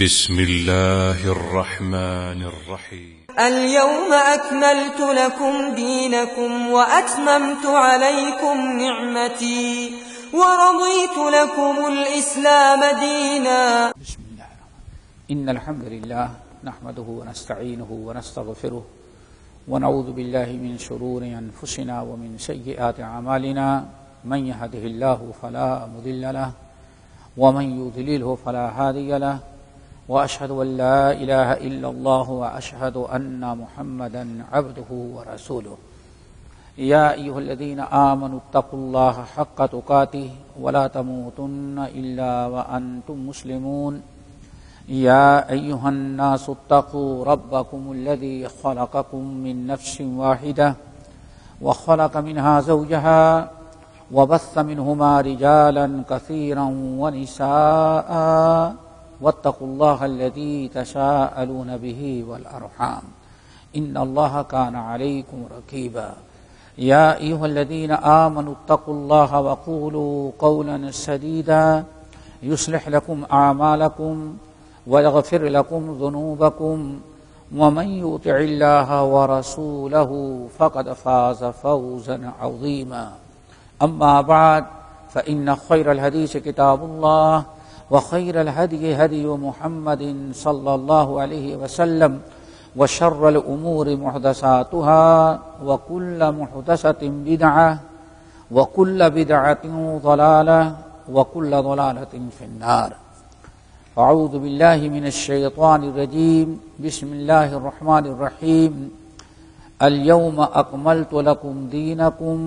بسم الله الرحمن الرحيم. اليوم أكملت لكم دينكم وأتممت عليكم نعمتي ورضيت لكم الإسلام دينا. بسم الله الرحمن الرحيم. إن الحمد لله نحمده ونستعينه ونستغفره ونعوذ بالله من شرور أنفسنا ومن سيئات أعمالنا من يهده الله فلا مضل له ومن يضلله فلا هادي له وأشهد أن لا إله إلا الله وأشهد أن محمدا عبده ورسوله. يا أيها الذين آمنوا اتقوا الله حق تقاته ولا تموتن إلا وأنتم مسلمون. يا أيها الناس اتقوا ربكم الذي خلقكم من نفس واحدة وخلق منها زوجها وبث منهما رجالا كثيرا ونساء واتقوا الله الذي تساءلون به والأرحام إن الله كان عليكم رقيبا. يا أيها الذين آمنوا اتقوا الله وقولوا قولا سديدا يصلح لكم أعمالكم ويغفر لكم ذنوبكم ومن يطع الله ورسوله فقد فاز فوزا عظيما. أما بعد فإن خير الحديث كتاب الله وخير الهدي هدي محمد صلى الله عليه وسلم وشر الأمور محدثاتها وكل محدثة بدعة وكل بدعة ضلالة وكل ضلالة في النار. أعوذ بالله من الشيطان الرجيم. بسم الله الرحمن الرحيم. اليوم أكملت لكم دينكم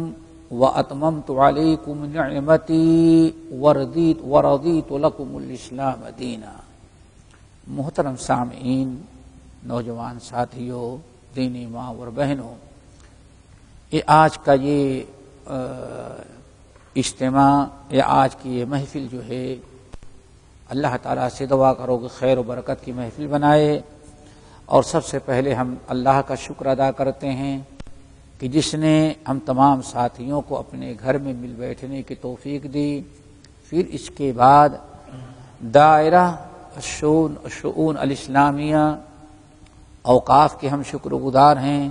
وأتممت عليكم نعمتي ورضيت لكم الإسلام دینا. محترم سامعین، نوجوان ساتھیوں، دینی ماں اور بہنوں، یہ آج کا یہ اجتماع، یہ آج کی یہ محفل جو ہے، اللہ تعالیٰ سے دعا کرو کہ خیر و برکت کی محفل بنائے. اور سب سے پہلے ہم اللہ کا شکر ادا کرتے ہیں کہ جس نے ہم تمام ساتھیوں کو اپنے گھر میں مل بیٹھنے کی توفیق دی. پھر اس کے بعد دائرہ شؤون الاسلامیہ اوقاف کے ہم شکر گزار ہیں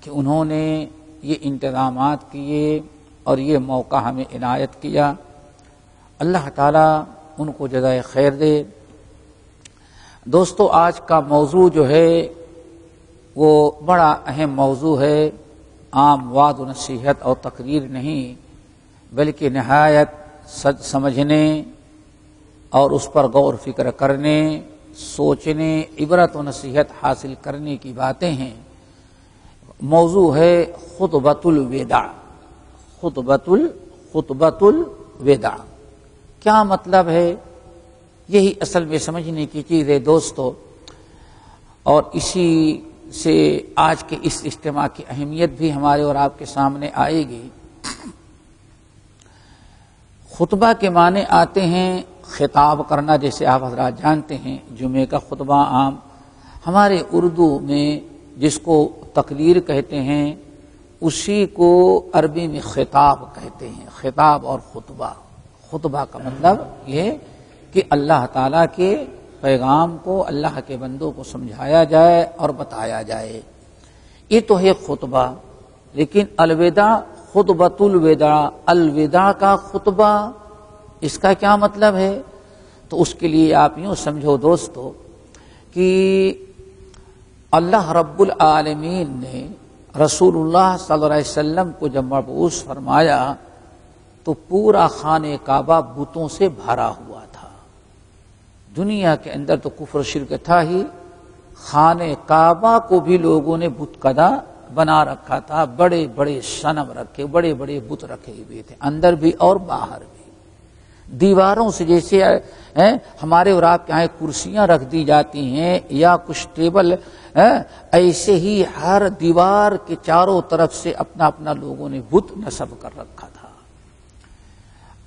کہ انہوں نے یہ انتظامات کیے اور یہ موقع ہمیں عنایت کیا. اللہ تعالیٰ ان کو جزائے خیر دے. دوستو، آج کا موضوع جو ہے وہ بڑا اہم موضوع ہے. عام وعظ و نصیحت اور تقریر نہیں، بلکہ نہایت سمجھنے اور اس پر غور فکر کرنے، سوچنے، عبرت و نصیحت حاصل کرنے کی باتیں ہیں. موضوع ہے خطبۃ الوداع. خطبۃ الوداع کیا مطلب ہے؟ یہی اصل میں سمجھنے کی چیز ہے دوستو، اور اسی سے آج کے اس اجتماع کی اہمیت بھی ہمارے اور آپ کے سامنے آئے گی. خطبہ کے معنی آتے ہیں خطاب کرنا، جیسے آپ حضرات جانتے ہیں جمعے کا خطبہ عام ہمارے اردو میں جس کو تقریر کہتے ہیں اسی کو عربی میں خطاب کہتے ہیں. خطاب اور خطبہ، خطبہ کا مطلب یہ کہ اللہ تعالیٰ کے پیغام کو اللہ کے بندوں کو سمجھایا جائے اور بتایا جائے. یہ تو ہے خطبہ. لیکن الوداع، خطبۃ الوداع، الوداع کا خطبہ، اس کا کیا مطلب ہے؟ تو اس کے لیے آپ یوں سمجھو دوستو کہ اللہ رب العالمین نے رسول اللہ صلی اللہ علیہ وسلم کو جب مبعوث فرمایا تو پورا خانہ کعبہ بتوں سے بھرا ہوا تھا. دنیا کے اندر تو کفر شرک تھا ہی، خانہ کعبہ کو بھی لوگوں نے بت کدا بنا رکھا تھا. بڑے بڑے صنم رکھے، بڑے بڑے بت رکھے ہوئے تھے، اندر بھی اور باہر بھی. دیواروں سے جیسے ہمارے اور آپ کے یہاں کرسیاں رکھ دی جاتی ہیں یا کچھ ٹیبل، ایسے ہی ہر دیوار کے چاروں طرف سے اپنا اپنا لوگوں نے بت نصب کر رکھا تھا.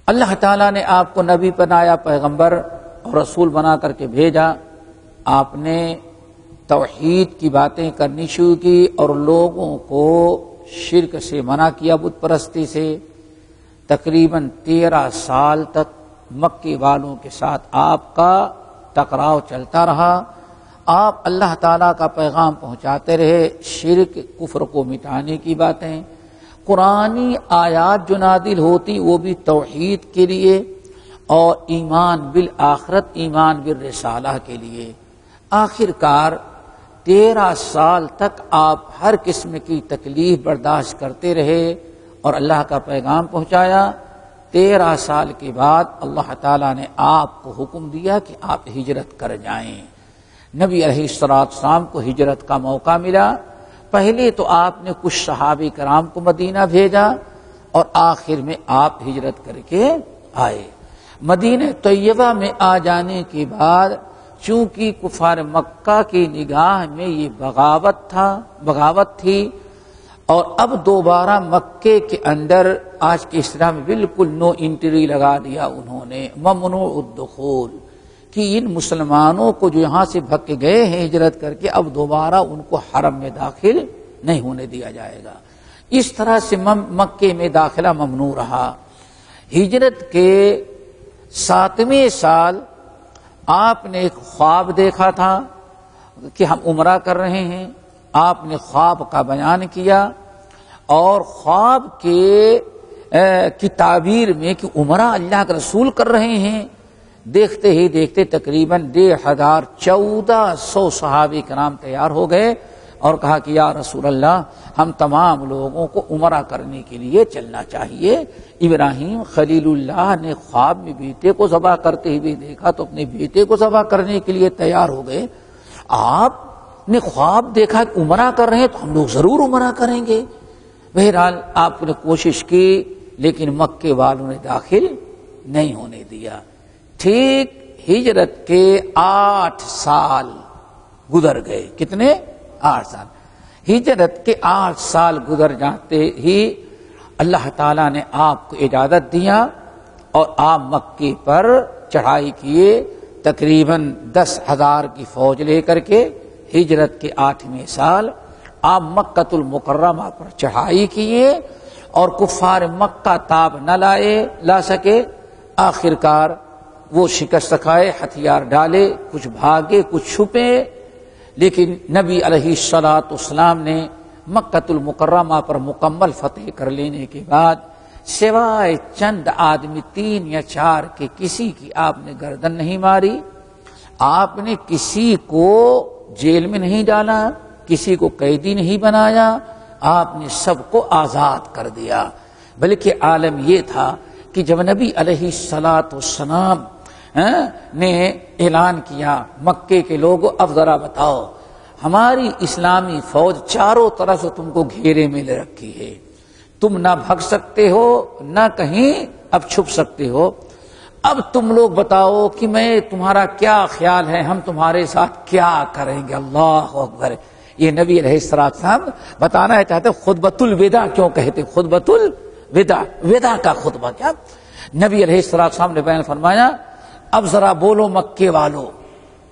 اللہ تعالیٰ نے آپ کو نبی بنایا، پیغمبر اور رسول بنا کر کے بھیجا. آپ نے توحید کی باتیں کرنی شروع کی اور لوگوں کو شرک سے منع کیا، بت پرستی سے. تقریباً 13 سال تک مکے والوں کے ساتھ آپ کا ٹکراؤ چلتا رہا، آپ اللہ تعالیٰ کا پیغام پہنچاتے رہے، شرک کفر کو مٹانے کی باتیں، قرآنی آیات جو نازل ہوتی وہ بھی توحید کے لیے اور ایمان بالآخرت، ایمان بالرسالہ کے لیے۔ آخر کار 13 سال تک آپ ہر قسم کی تکلیف برداشت کرتے رہے اور اللہ کا پیغام پہنچایا۔ 13 سال کے بعد اللہ تعالیٰ نے آپ کو حکم دیا کہ آپ ہجرت کر جائیں۔ نبی علیہ السلام کو ہجرت کا موقع ملا۔ پہلے تو آپ نے کچھ صحابہ کرام کو مدینہ بھیجا اور آخر میں آپ ہجرت کر کے آئے۔ مدینہ طیبہ میں آ جانے کے بعد چونکہ کفار مکہ کی نگاہ میں یہ بغاوت تھی، اور اب دوبارہ مکے کے اندر آج کے اسلام میں بالکل نو انٹری لگا دیا انہوں نے، ممنوع الدخول، کہ ان مسلمانوں کو جو یہاں سے بھگ کے گئے ہیں ہجرت کر کے، اب دوبارہ ان کو حرم میں داخل نہیں ہونے دیا جائے گا۔ اس طرح سے مکے میں داخلہ ممنوع رہا۔ ہجرت کے 7ویں سال آپ نے ایک خواب دیکھا تھا کہ ہم عمرہ کر رہے ہیں۔ آپ نے خواب کا بیان کیا اور خواب کی تعبیر میں کہ عمرہ اللہ کے رسول کر رہے ہیں، دیکھتے ہی دیکھتے تقریباً 1400 صحابہ کرام تیار ہو گئے اور کہا کہ یا رسول اللہ، ہم تمام لوگوں کو عمرہ کرنے کے لیے چلنا چاہیے۔ ابراہیم خلیل اللہ نے خواب میں بیٹے کو ذبح کرتے ہوئے دیکھا تو اپنے بیٹے کو ذبح کرنے کے لیے تیار ہو گئے۔ آپ نے خواب دیکھا کہ عمرہ کر رہے ہیں تو ہم لوگ ضرور عمرہ کریں گے۔ بہرحال آپ نے کوشش کی لیکن مکے والوں نے داخل نہیں ہونے دیا۔ ٹھیک ہجرت کے 8 سال گزر گئے۔ کتنے؟ 8 سال۔ ہجرت کے 8 سال گزر جاتے ہی اللہ تعالیٰ نے آپ کو اجازت دیا اور آپ مکے پر چڑھائی کیے، تقریباً 10,000 کی فوج لے کر کے۔ ہجرت کے 8ویں سال آپ مکۃ المکرمہ پر چڑھائی کیے اور کفار مکہ تاب نہ لا سکے۔ آخر کار وہ شکست کھائے، ہتھیار ڈالے، کچھ بھاگے کچھ چھپے، لیکن نبی علیہ السلام نے مکۃ المکرمہ پر مکمل فتح کر لینے کے بعد سوائے چند آدمی 3 یا 4 کے کسی کی آپ نے گردن نہیں ماری، آپ نے کسی کو جیل میں نہیں ڈالا، کسی کو قیدی نہیں بنایا، آپ نے سب کو آزاد کر دیا۔ بلکہ عالم یہ تھا کہ جب نبی علیہ السلام نے اعلان کیا مکے کے لوگوں اب ذرا بتاؤ، ہماری اسلامی فوج چاروں طرف سے تم کو گھیرے میں لے رکھی ہے، تم نہ بھگ سکتے ہو نہ کہیں اب چھپ سکتے ہو، اب تم لوگ بتاؤ کہ میں تمہارا کیا خیال ہے، ہم تمہارے ساتھ کیا کریں گے۔ اللہ اکبر! یہ نبی علیہ السلام بتانا چاہتے خطبۃ الوداع کیوں کہتے، خطبۃ الوداع، وداع کا خطبہ کیا؟ نبی علیہ السلام نے بیان فرمایا اب ذرا بولو مکے والو،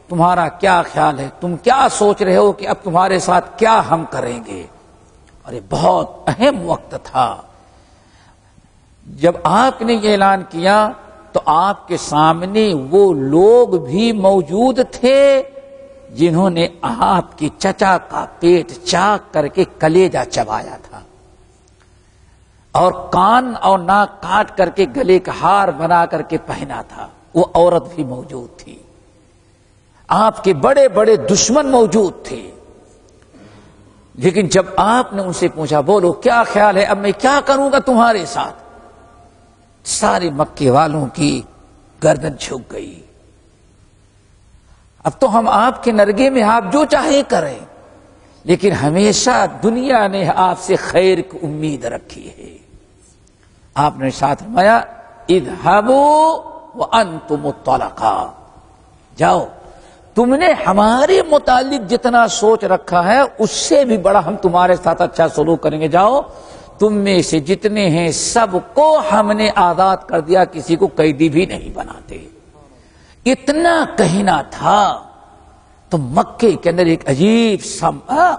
تمہارا کیا خیال ہے، تم کیا سوچ رہے ہو کہ اب تمہارے ساتھ کیا ہم کریں گے۔ اور یہ بہت اہم وقت تھا۔ جب آپ نے یہ اعلان کیا تو آپ کے سامنے وہ لوگ بھی موجود تھے جنہوں نے آپ کے چچا کا پیٹ چاک کر کے کلیجہ چبایا تھا اور کان اور ناک کاٹ کر کے گلے کا ہار بنا کر کے پہنا تھا، وہ عورت بھی موجود تھی، آپ کے بڑے بڑے دشمن موجود تھے۔ لیکن جب آپ نے ان سے پوچھا بولو کیا خیال ہے، اب میں کیا کروں گا تمہارے ساتھ، سارے مکے والوں کی گردن جھک گئی۔ اب تو ہم آپ کے نرگے میں آپ جو چاہے کریں، لیکن ہمیشہ دنیا نے آپ سے خیر کی امید رکھی ہے۔ آپ نے ساتھ فرمایا اذهبوا وانتم الطلقاء، جاؤ، تم نے ہمارے متعلق جتنا سوچ رکھا ہے اس سے بھی بڑا ہم تمہارے ساتھ اچھا سلوک کریں گے، جاؤ، تم میں سے جتنے ہیں سب کو ہم نے آزاد کر دیا، کسی کو قیدی بھی نہیں بناتے۔ اتنا کہنا تھا تو مکے کے اندر ایک عجیب سا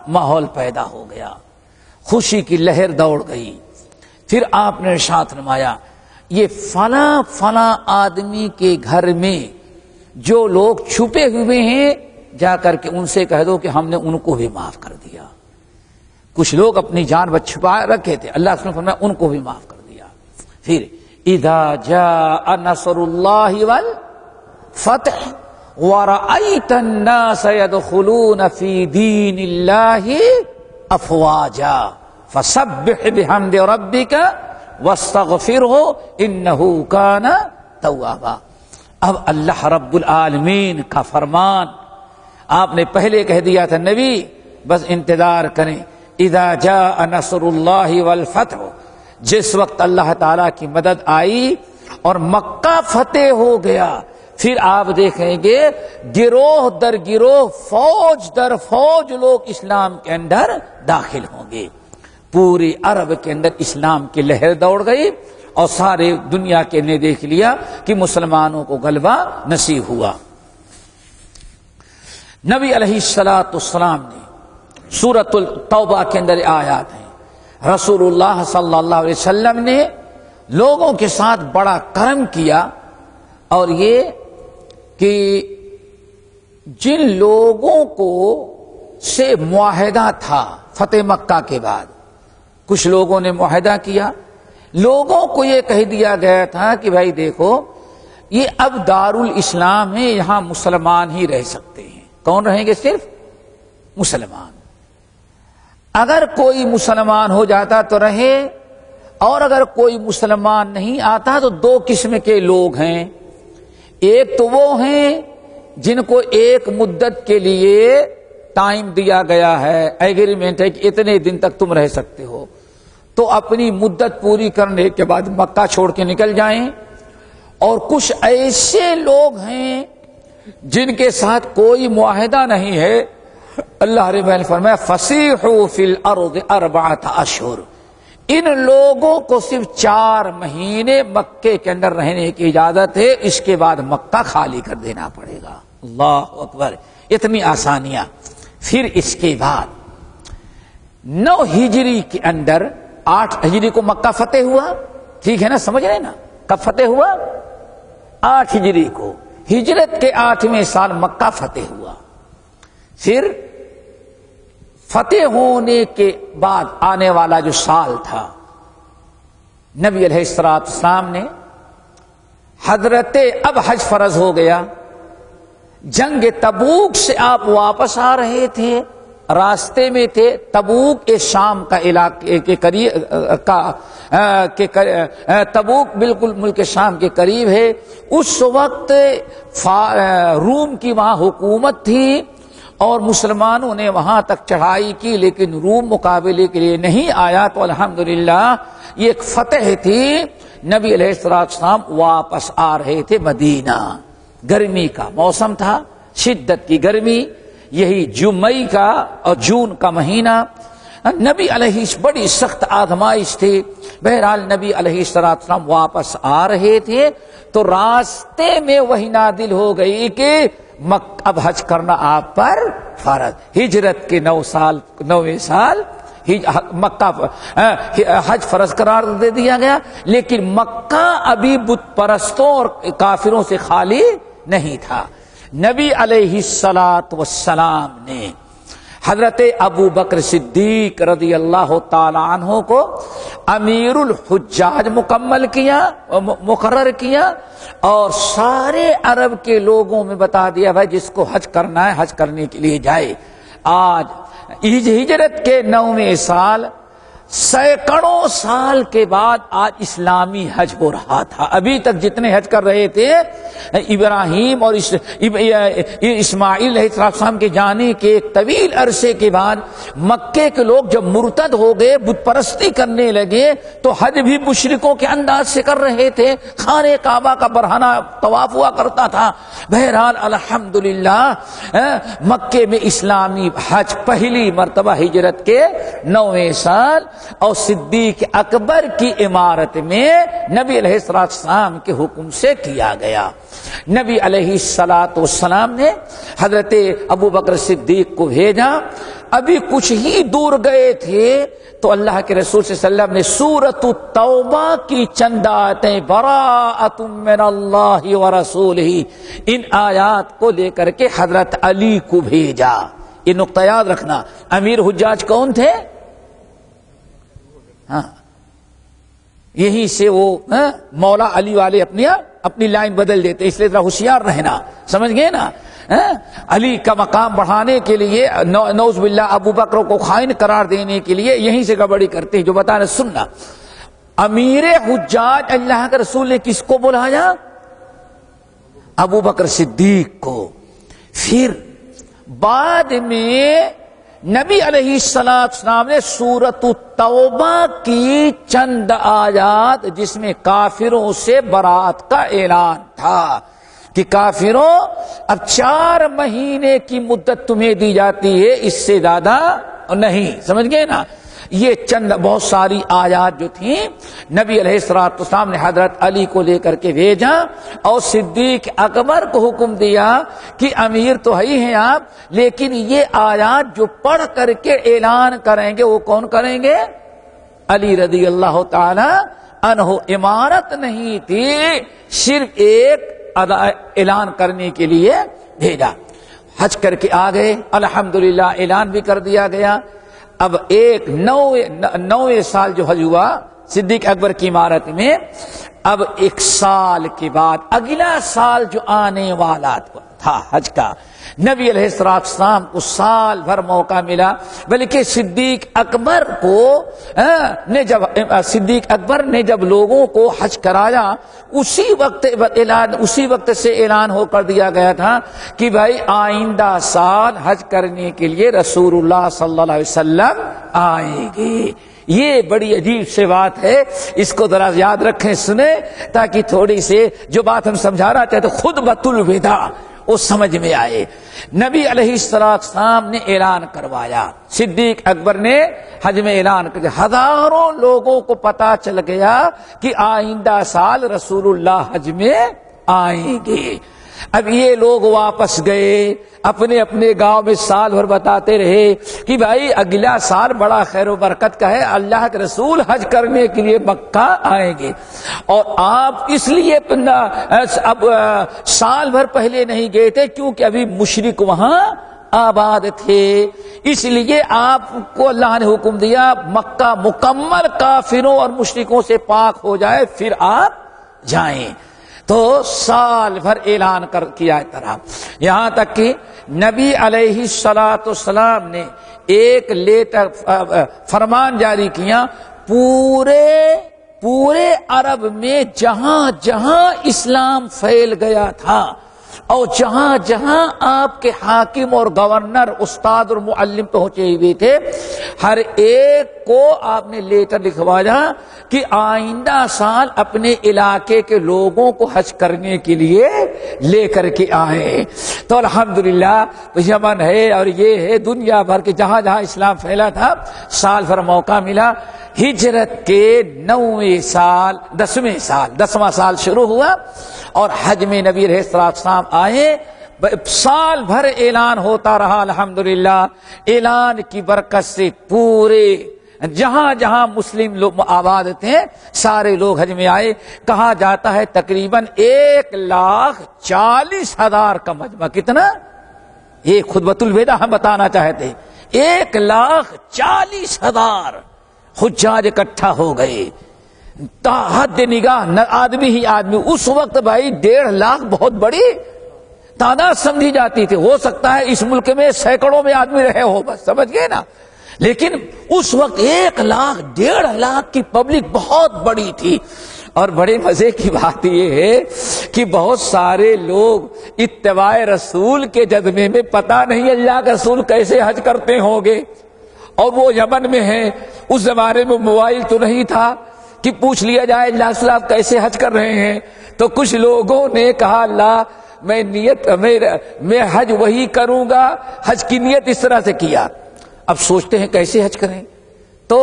ماحول پیدا ہو گیا، خوشی کی لہر دوڑ گئی۔ پھر آپ نے ارشاد فرمایا یہ فلاں فلاں آدمی کے گھر میں جو لوگ چھپے ہوئے ہیں جا کر کے ان سے کہہ دو کہ ہم نے ان کو بھی معاف کر دیا. کچھ لوگ اپنی جان بچ چھپا رکھے تھے، اللہ نے فرمایا ان کو بھی معاف کر دیا. پھر اذا جاء نصر اللہ والفتح ورأيت الناس يدخلون في دين الله افواجا فسبح بحمد ربك واستغفره انه كان توابا. اب اللہ رب العالمین کا فرمان آپ نے پہلے کہہ دیا تھا نبی بس انتظار کریں. اذا جاء نصر اللہ والفتح، جس وقت اللہ تعالی کی مدد آئی اور مکہ فتح ہو گیا، پھر آپ دیکھیں گے گروہ در گروہ، فوج در فوج لوگ اسلام کے اندر داخل ہوں گے. پوری عرب کے اندر اسلام کی لہر دوڑ گئی اور سارے دنیا کے نے دیکھ لیا کہ مسلمانوں کو غلبہ نصیب ہوا. نبی علیہ الصلوۃ والسلام نے سورۃ التوبہ کے اندر آیات ہیں، رسول اللہ صلی اللہ علیہ وسلم نے لوگوں کے ساتھ بڑا کرم کیا، اور یہ کہ جن لوگوں کو سے معاہدہ تھا فتح مکہ کے بعد، کچھ لوگوں نے معاہدہ کیا، لوگوں کو یہ کہہ دیا گیا تھا کہ بھائی دیکھو یہ اب دارالاسلام ہے، یہاں مسلمان ہی رہ سکتے ہیں. کون رہیں گے؟ صرف مسلمان. اگر کوئی مسلمان ہو جاتا تو رہے، اور اگر کوئی مسلمان نہیں آتا تو دو قسم کے لوگ ہیں. ایک تو وہ ہیں جن کو ایک مدت کے لیے ٹائم دیا گیا ہے، ایگریمنٹ ہے کہ اتنے دن تک تم رہ سکتے ہو، تو اپنی مدت پوری کرنے کے بعد مکہ چھوڑ کے نکل جائیں. اور کچھ ایسے لوگ ہیں جن کے ساتھ کوئی معاہدہ نہیں ہے. اللہ رب نے فرمایا فسیحوا فی الارض 4 اشہر، ان لوگوں کو صرف 4 مہینے مکے کے اندر رہنے کی اجازت ہے، اس کے بعد مکہ خالی کر دینا پڑے گا. اللہ اکبر، اتنی آسانیاں. پھر اس کے بعد 9 ہجری کے اندر 8 ہجری کو مکہ فتح ہوا. ٹھیک ہے نا، سمجھ رہے نا، کب فتح ہوا؟ 8 ہجری کو، ہجرت کے 8ویں سال مکہ فتح ہوا. پھر فتح ہونے کے بعد آنے والا جو سال تھا، نبی علیہ السلام نے اب حج فرض ہو گیا. جنگ تبوک سے آپ واپس آ رہے تھے، راستے میں تھے. تبوک شام کا علاقے کے قریب تبوک بالکل ملک شام کے قریب ہے. اس وقت روم کی وہاں حکومت تھی اور مسلمانوں نے وہاں تک چڑھائی کی، لیکن روم مقابلے کے لیے نہیں آیا. تو الحمدللہ یہ ایک فتح تھی. نبی علیہ السلام واپس آ رہے تھے مدینہ. گرمی کا موسم تھا، شدت کی گرمی، یہی مئی کا اور جون کا مہینہ. نبی علیہ بڑی سخت آزمائش تھی. بہرحال نبی علیہ السلام واپس آ رہے تھے تو راستے میں وہی نازل ہو گئی کہ اب حج کرنا آپ پر فرض. ہجرت کے 9ویں سال مکہ حج فرض قرار دے دیا گیا، لیکن مکہ ابھی بت پرستوں اور کافروں سے خالی نہیں تھا. نبی علیہ السلام نے حضرت ابو بکر صدیق رضی اللہ تعالی عنہ کو امیر الحجاج مقرر کیا اور سارے عرب کے لوگوں میں بتا دیا بھائی جس کو حج کرنا ہے حج کرنے کے لیے جائے. آج ہجرت کے 9ویں سال، سینکڑوں سال کے بعد آج اسلامی حج ہو رہا تھا. ابھی تک جتنے حج کر رہے تھے ابراہیم اور اسماعیل علیہ السلام کے جانے کے ایک طویل عرصے کے بعد مکے کے لوگ جب مرتد ہو گئے، بت پرستی کرنے لگے، تو حج بھی مشرکوں کے انداز سے کر رہے تھے. خانہ کعبہ کا برہنہ طواف ہوا کرتا تھا. بہرحال الحمدللہ مکے میں اسلامی حج پہلی مرتبہ ہجرت کے 9ویں سال اور صدیق اکبر کی عمارت میں نبی علیہ السلام کے حکم سے کیا گیا. نبی علیہ السلام نے حضرت ابو بکر صدیق کو بھیجا ابھی کچھ ہی دور گئے تھے تو اللہ کے رسول صلی اللہ علیہ وسلم نے سورۃ التوبہ کی چند آیتیں براءۃ من اللہ ورسولہ ان آیات کو لے کر کے حضرت علی کو بھیجا. یہ نقطہ یاد رکھنا. امیر حجاج کون تھے؟ ہاں یہیں سے وہ مولا علی والے اپنی لائن بدل دیتے، اس لیے ذرا ہوشیار رہنا. سمجھ گئے نا؟ علی کا مقام بڑھانے کے لیے نعوذ باللہ ابو بکر کو خائن قرار دینے کے لیے یہیں سے گڑبڑی کرتے ہیں. جو بتانا سننا. امیر حجاج اللہ کے رسول نے کس کو بلایا؟ ابو بکر صدیق کو. پھر بعد میں نبی علیہ السلام نے سورۃ التوبہ کی چند آیات جس میں کافروں سے برات کا اعلان تھا کہ کافروں اب 4 مہینے کی مدت تمہیں دی جاتی ہے، اس سے زیادہ نہیں. سمجھ گئے نا؟ یہ چند بہت ساری آیات جو تھیں نبی علیہ السلام نے حضرت علی کو لے کر کے بھیجا اور صدیق اکبر کو حکم دیا کہ امیر تو ہی ہیں آپ، لیکن یہ آیات جو پڑھ کر کے اعلان کریں گے وہ کون کریں گے؟ علی رضی اللہ تعالی عنہ. امارت نہیں تھی، صرف ایک اعلان کرنے کے لیے بھیجا. حج کر کے آ گئے، الحمدللہ اعلان بھی کر دیا گیا. اب ایک 9ویں سال جو حج ہوا صدیق اکبر کی عمارت میں، اب 1 سال کے بعد اگلا سال جو آنے والا تھا حج کا، نبی علیہ السلام کو سال بھر موقع ملا. بلکہ صدیق اکبر نے جب لوگوں کو حج کرایا اسی وقت سے اعلان ہو کر دیا گیا تھا کہ بھائی آئندہ سال حج کرنے کے لیے رسول اللہ صلی اللہ علیہ وسلم آئیں گے. یہ بڑی عجیب سی بات ہے، اس کو ذرا یاد رکھیں، سنیں، تاکہ تھوڑی سے جو بات ہم سمجھانا چاہتے خطبۃ الوداع وہ سمجھ میں آئے. نبی علیہ السلام نے اعلان کروایا، صدیق اکبر نے حج میں اعلان کر دیا. ہزاروں لوگوں کو پتا چل گیا کہ آئندہ سال رسول اللہ حج میں آئیں گے. اب یہ لوگ واپس گئے اپنے اپنے گاؤں میں، سال بھر بتاتے رہے کہ بھائی اگلا سال بڑا خیر و برکت کا ہے، اللہ کے رسول حج کرنے کے لیے مکہ آئیں گے. اور آپ اس لیے اب سال بھر پہلے نہیں گئے تھے کیونکہ ابھی مشرک وہاں آباد تھے، اس لیے آپ کو اللہ نے حکم دیا مکہ مکمل کافروں اور مشرکوں سے پاک ہو جائے پھر آپ جائیں. تو سال بھر اعلان کیا طرح، یہاں تک کہ نبی علیہ السلام نے ایک لیٹر فرمان جاری کیا پورے عرب میں جہاں جہاں اسلام پھیل گیا تھا اور جہاں جہاں آپ کے حاکم اور گورنر استاد اور معلم پہنچے ہوئے تھے، ہر ایک کو آپ نے لیٹر لکھوایا کہ آئندہ سال اپنے علاقے کے لوگوں کو حج کرنے کے لیے لے کر کے آئیں. تو الحمدللہ یمن ہے اور یہ ہے دنیا بھر کے جہاں جہاں اسلام پھیلا تھا، سال بھر موقع ملا. ہجرت کے 10واں سال شروع ہوا اور حج میں نبی علیہ السلام آئے. سال بھر اعلان ہوتا رہا الحمدللہ. اعلان کی برکت سے پورے جہاں جہاں مسلم لوگ آباد تھے سارے لوگ حج میں آئے. کہا جاتا ہے تقریباً 1,40,000 کا مجمع. کتنا؟ یہ خطبۃ الوداع ہم بتانا چاہتے، 1,40,000 حجاج اکٹھا ہو گئے. حد نگاہ آدمی ہی آدمی. اس وقت بھائی 1.5 لاکھ بہت بڑی تعداد سمجھی جاتی تھی. ہو سکتا ہے اس ملک میں سینکڑوں میں آدمی رہے ہو، بس سمجھ گئے نا. لیکن اس وقت 1,00,000 1.5 لاکھ کی پبلک بہت بڑی تھی. اور بڑے مزے کی بات یہ ہے کہ بہت سارے لوگ اتباع رسول کے جذبے میں پتہ نہیں اللہ کے رسول کیسے حج کرتے ہوں گے، اور وہ یمن میں ہیں. اس زمانے میں موبائل تو نہیں تھا کہ پوچھ لیا جائے اللہ صاحب کیسے حج کر رہے ہیں. تو کچھ لوگوں نے کہا اللہ میں حج وہی کروں گا، حج کی نیت اس طرح سے کیا. اب سوچتے ہیں کیسے حج کریں، تو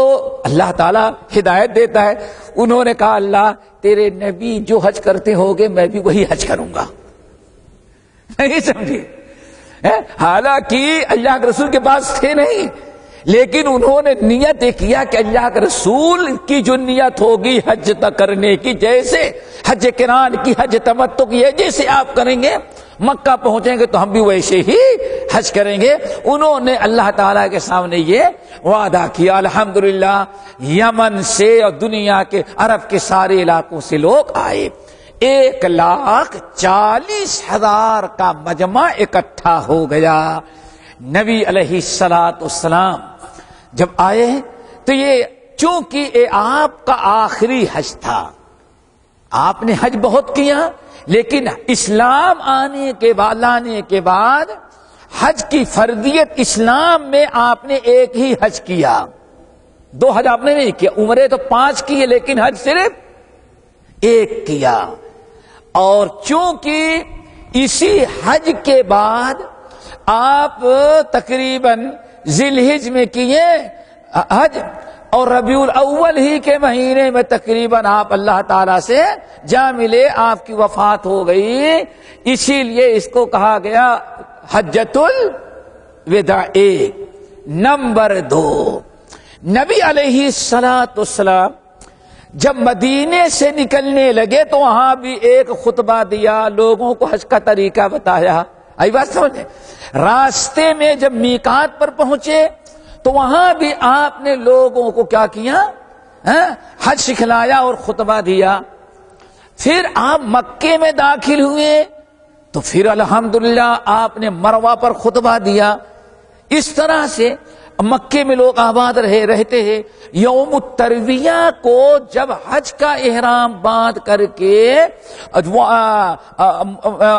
اللہ تعالیٰ ہدایت دیتا ہے. انہوں نے کہا اللہ تیرے نبی جو حج کرتے ہوگے میں بھی وہی حج کروں گا. نہیں سمجھے؟ حالانکہ اللہ کے رسول کے پاس تھے نہیں، لیکن انہوں نے نیت کیا کہ اللہ کے رسول کی جو نیت ہوگی حج تک کرنے کی، جیسے حج قران کی، حج تمتع کی ہے، جیسے آپ کریں گے مکہ پہنچیں گے تو ہم بھی ویسے ہی حج کریں گے، انہوں نے اللہ تعالیٰ کے سامنے یہ وعدہ کیا۔ الحمدللہ یمن سے اور دنیا کے عرب کے سارے علاقوں سے لوگ آئے، 1,40,000 کا مجمع اکٹھا ہو گیا۔ نبی علیہ السلام جب آئے تو یہ چونکہ آپ کا آخری حج تھا، آپ نے حج بہت کیا، لیکن اسلام لانے کے بعد حج کی فردیت اسلام میں آپ نے ایک ہی حج کیا، 2 حج آپ نے نہیں کیا، عمرے تو 5 کیے لیکن حج صرف 1 کیا۔ اور چونکہ اسی حج کے بعد آپ تقریباً ذی الحجہ میں کیے حج، اور ربیع الاول ہی کے مہینے میں تقریباً آپ اللہ تعالی سے جا ملے، آپ کی وفات ہو گئی، اسی لیے اس کو کہا گیا حجۃ الوداع۔ 1 نمبر 2، نبی علیہ السلام جب مدینے سے نکلنے لگے تو وہاں بھی ایک خطبہ دیا، لوگوں کو حج کا طریقہ بتایا۔ آئی بات سمجھے؟ راستے میں جب میقات پر پہنچے تو وہاں بھی آپ نے لوگوں کو کیا کیا؟ حج سکھلایا اور خطبہ دیا۔ پھر آپ مکے میں داخل ہوئے تو پھر الحمدللہ آپ نے مروہ پر خطبہ دیا۔ اس طرح سے مکے میں لوگ آباد رہتے ہیں۔ یوم الترویہ کو جب حج کا احرام باندھ کر کے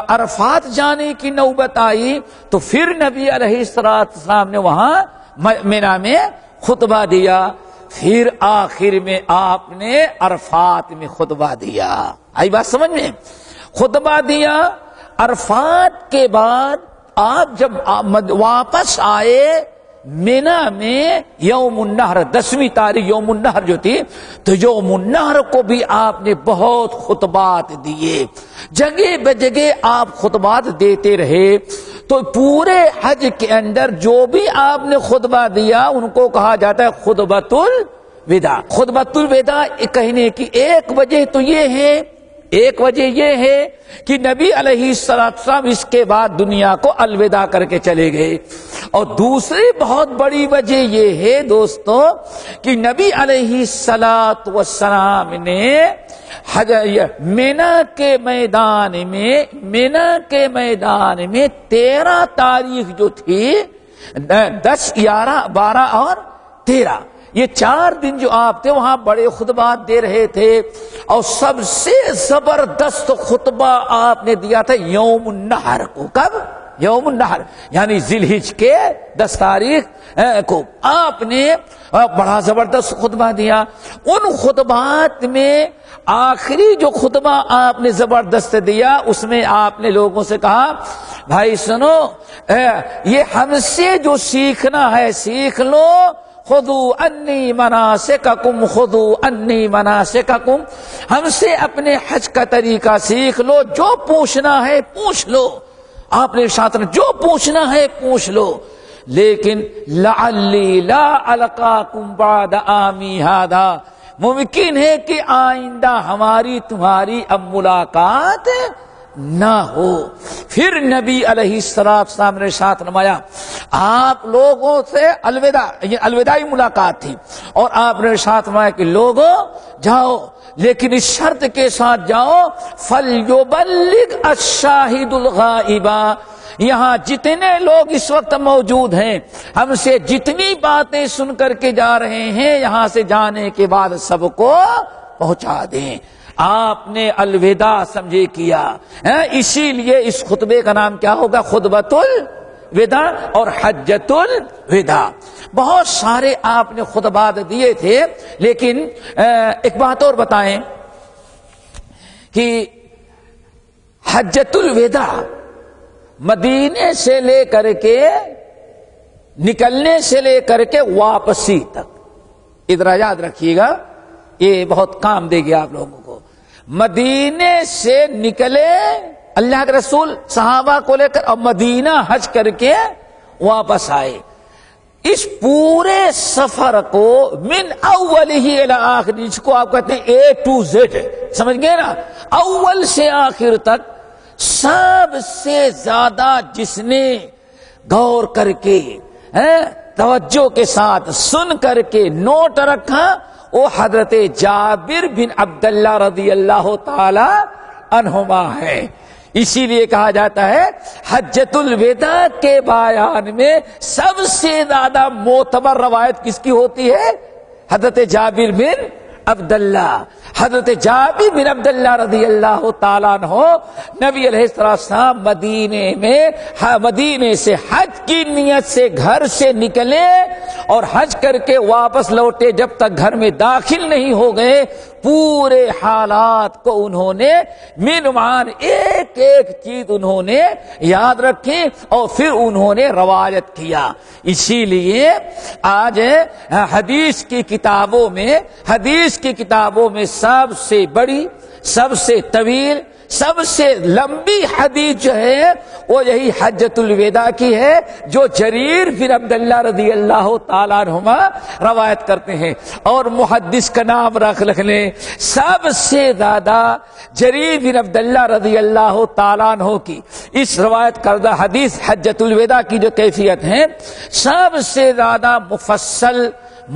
عرفات جانے کی نوبت آئی تو پھر نبی علیہ السلام نے وہاں مینا میں خطبہ دیا، پھر آخر میں آپ نے عرفات میں خطبہ دیا۔ آئی بات سمجھ میں؟ خطبہ دیا، عرفات کے بعد آپ جب واپس آئے مینا میں یوم النحر، 10ویں تاریخ یوم النحر جو تھی، تو یوم النحر کو بھی آپ نے بہت خطبات دیے، جگہ بہ جگہ آپ خطبات دیتے رہے۔ تو پورے حج کے اندر جو بھی آپ نے خطبہ دیا ان کو کہا جاتا ہے خطبۃ الوداع۔ خطبۃ الوداع کہنے کی ایک وجہ تو یہ ہے کہ نبی علیہ السلام اس کے بعد دنیا کو الوداع کر کے چلے گئے، اور دوسری بہت بڑی وجہ یہ ہے دوستو کہ نبی علیہ السلام نے مینا کے میدان میں 13 تاریخ جو تھی، 10، 11، 12 اور 13، یہ 4 دن جو آپ تھے وہاں بڑے خطبات دے رہے تھے، اور سب سے زبردست خطبہ آپ نے دیا تھا یوم النحر کو۔ کب؟ یوم النحر یعنی ذی الحجہ کے 10 تاریخ کو آپ نے بڑا زبردست خطبہ دیا۔ ان خطبات میں آخری جو خطبہ آپ نے زبردست دیا اس میں آپ نے لوگوں سے کہا بھائی سنو، یہ ہم سے جو سیکھنا ہے سیکھ لو، خذوا انی مناسککم، خذوا انی مناسککم، ہم سے اپنے حج کا طریقہ سیکھ لو، جو پوچھنا ہے پوچھ لو، آپ نے ارشاد جو پوچھنا ہے پوچھ لو، لیکن لعلی لا القاکم بعد عامی ھذا، ممکن ہے کہ آئندہ ہماری تمہاری اب ملاقات نہ ہو۔ پھر نبی علیہ السلام نے ساتھ نمایا، آپ لوگوں سے الوداع، یہ الوداعی ملاقات تھی، اور آپ نے ساتھ نمایا کہ لوگوں جاؤ، لیکن اس شرط کے ساتھ جاؤ فَلْيُبَلِّغْ الشَّاهِدُ الْغَائِبَ، یہاں جتنے لوگ اس وقت موجود ہیں ہم سے جتنی باتیں سن کر کے جا رہے ہیں یہاں سے جانے کے بعد سب کو پہنچا دیں۔ آپ نے الوداع سمجھے کیا، اسی لیے اس خطبے کا نام کیا ہوگا؟ خطبۃ الوداع اور حجۃ الوداع۔ بہت سارے آپ نے خطبات دیے تھے، لیکن ایک بات اور بتائیں کہ حجۃ الوداع مدینے سے لے کر کے نکلنے سے لے کر کے واپسی تک، ادھر یاد رکھیے گا، یہ بہت کام دے گی آپ لوگوں کو۔ مدینے سے نکلے اللہ کے رسول صحابہ کو لے کر اب مدینہ حج کر کے واپس آئے. اس پورے سفر کو من اولہ الی آخر، جس کو آپ کہتے ہیں A to Z، سمجھ گئے نا، اول سے آخر تک سب سے زیادہ جس نے غور کر کے توجہ کے ساتھ سن کر کے نوٹ رکھا وہ حضرت جابر بن عبداللہ رضی اللہ تعالی عنہما ہے. اسی لیے کہا جاتا ہے حجۃ الوداع کے بیان میں سب سے زیادہ معتبر روایت کس کی ہوتی ہے؟ حضرت جابر بن عبداللہ. حضرت جابر بن عبداللہ رضی اللہ تعالیٰ عنہ نبی علیہ السلام مدینے سے حج کی نیت سے گھر سے نکلے اور حج کر کے واپس لوٹے، جب تک گھر میں داخل نہیں ہو گئے پورے حالات کو انہوں نے منوان ایک ایک چیز انہوں نے یاد رکھی اور پھر انہوں نے روایت کیا. اسی لیے آج حدیث کی کتابوں میں سب سے بڑی، سب سے طویل، سب سے لمبی حدیث جو ہے وہ یہی حجۃ الوداع کی ہے، جو جریر بن عبداللہ رضی اللہ تعالیٰ عنہما روایت کرتے ہیں. اور محدث کا نام رکھ لیں، سب سے زیادہ جریر بن عبداللہ رضی اللہ تعالیٰ عنہ کی اس روایت کردہ حدیث حجۃ الوداع کی جو کیفیت ہے، سب سے زیادہ مفصل،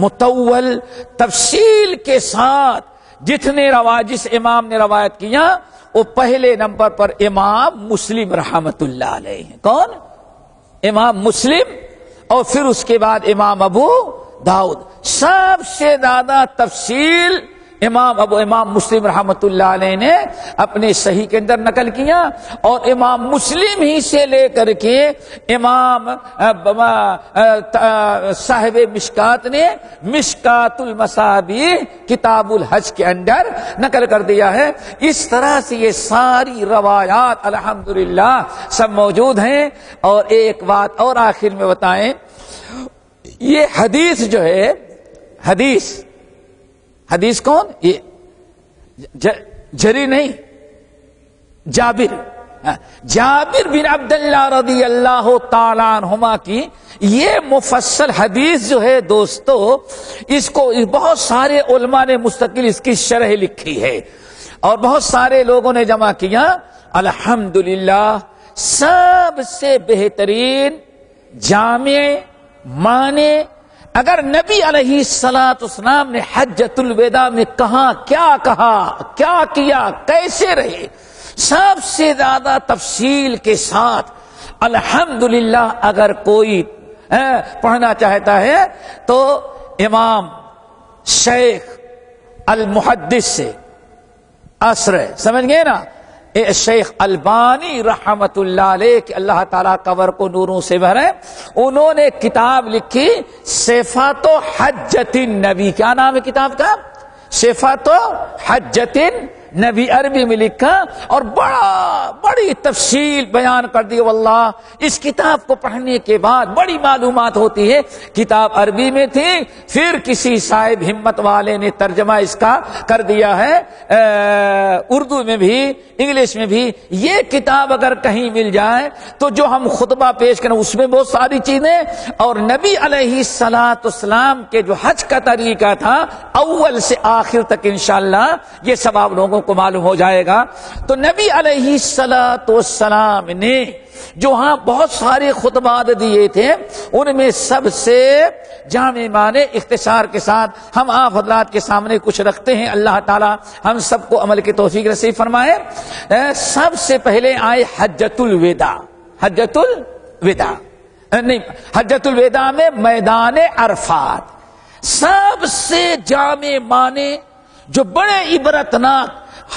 مطول، تفصیل کے ساتھ جس امام نے روایت کیا وہ پہلے نمبر پر امام مسلم رحمت اللہ علیہ ہیں. کون؟ امام مسلم، اور پھر اس کے بعد امام ابو داؤد. سب سے زیادہ تفصیل امام مسلم رحمت اللہ علیہ نے اپنے صحیح کے اندر نقل کیا، اور امام مسلم ہی سے لے کر کے امام صاحب مشکات نے مشکات المصابیح کتاب الحج کے اندر نقل کر دیا ہے. اس طرح سے یہ ساری روایات الحمدللہ سب موجود ہیں. اور ایک بات اور آخر میں بتائیں، یہ حدیث جو ہے، حدیث کون؟ یہ جری نہیں، جابر بن عبداللہ رضی اللہ تعالی عنہما کی یہ مفصل حدیث جو ہے دوستو، اس کو بہت سارے علماء نے مستقل اس کی شرح لکھی ہے اور بہت سارے لوگوں نے جمع کیا. الحمدللہ سب سے بہترین، جامع، معنی، اگر نبی علیہ السلام نے حجۃ الوداع میں کہا، کیا کیا، کیسے رہے، سب سے زیادہ تفصیل کے ساتھ الحمدللہ اگر کوئی پڑھنا چاہتا ہے تو امام شیخ المحدث سے اثر، سمجھ گئے نا، شیخ البانی رحمت اللہ علیہ کہ اللہ تعالیٰ قبر کو نوروں سے بھرے، انہوں نے کتاب لکھی صفات حجۃ النبی. کیا نام ہے کتاب کا؟ صفات حجۃ النبی، عربی میں لکھا اور بڑی تفصیل بیان کر دی. واللہ اس کتاب کو پڑھنے کے بعد بڑی معلومات ہوتی ہے. کتاب عربی میں تھی، پھر کسی صاحب ہمت والے نے ترجمہ اس کا کر دیا ہے اردو میں بھی، انگلش میں بھی. یہ کتاب اگر کہیں مل جائے تو جو ہم خطبہ پیش کریں اس میں بہت ساری چیزیں، اور نبی علیہ السلام کے جو حج کا طریقہ تھا اول سے آخر تک انشاءاللہ یہ سب آپ لوگوں کو معلوم ہو جائے گا. تو نبی علیہ السلام نے جو ہاں بہت سارے خطبات دیے تھے، ان میں سب سے جامع معنی اختصار کے ساتھ ہم آپ حضرات کے سامنے کچھ رکھتے ہیں. اللہ تعالی ہم سب کو عمل کی توفیق نصیب فرمائے. سب سے پہلے آئے حجۃ الوداع. حجۃ الوداع میں میدان عرفات، سب سے جامع معنی جو بڑے عبرتناک.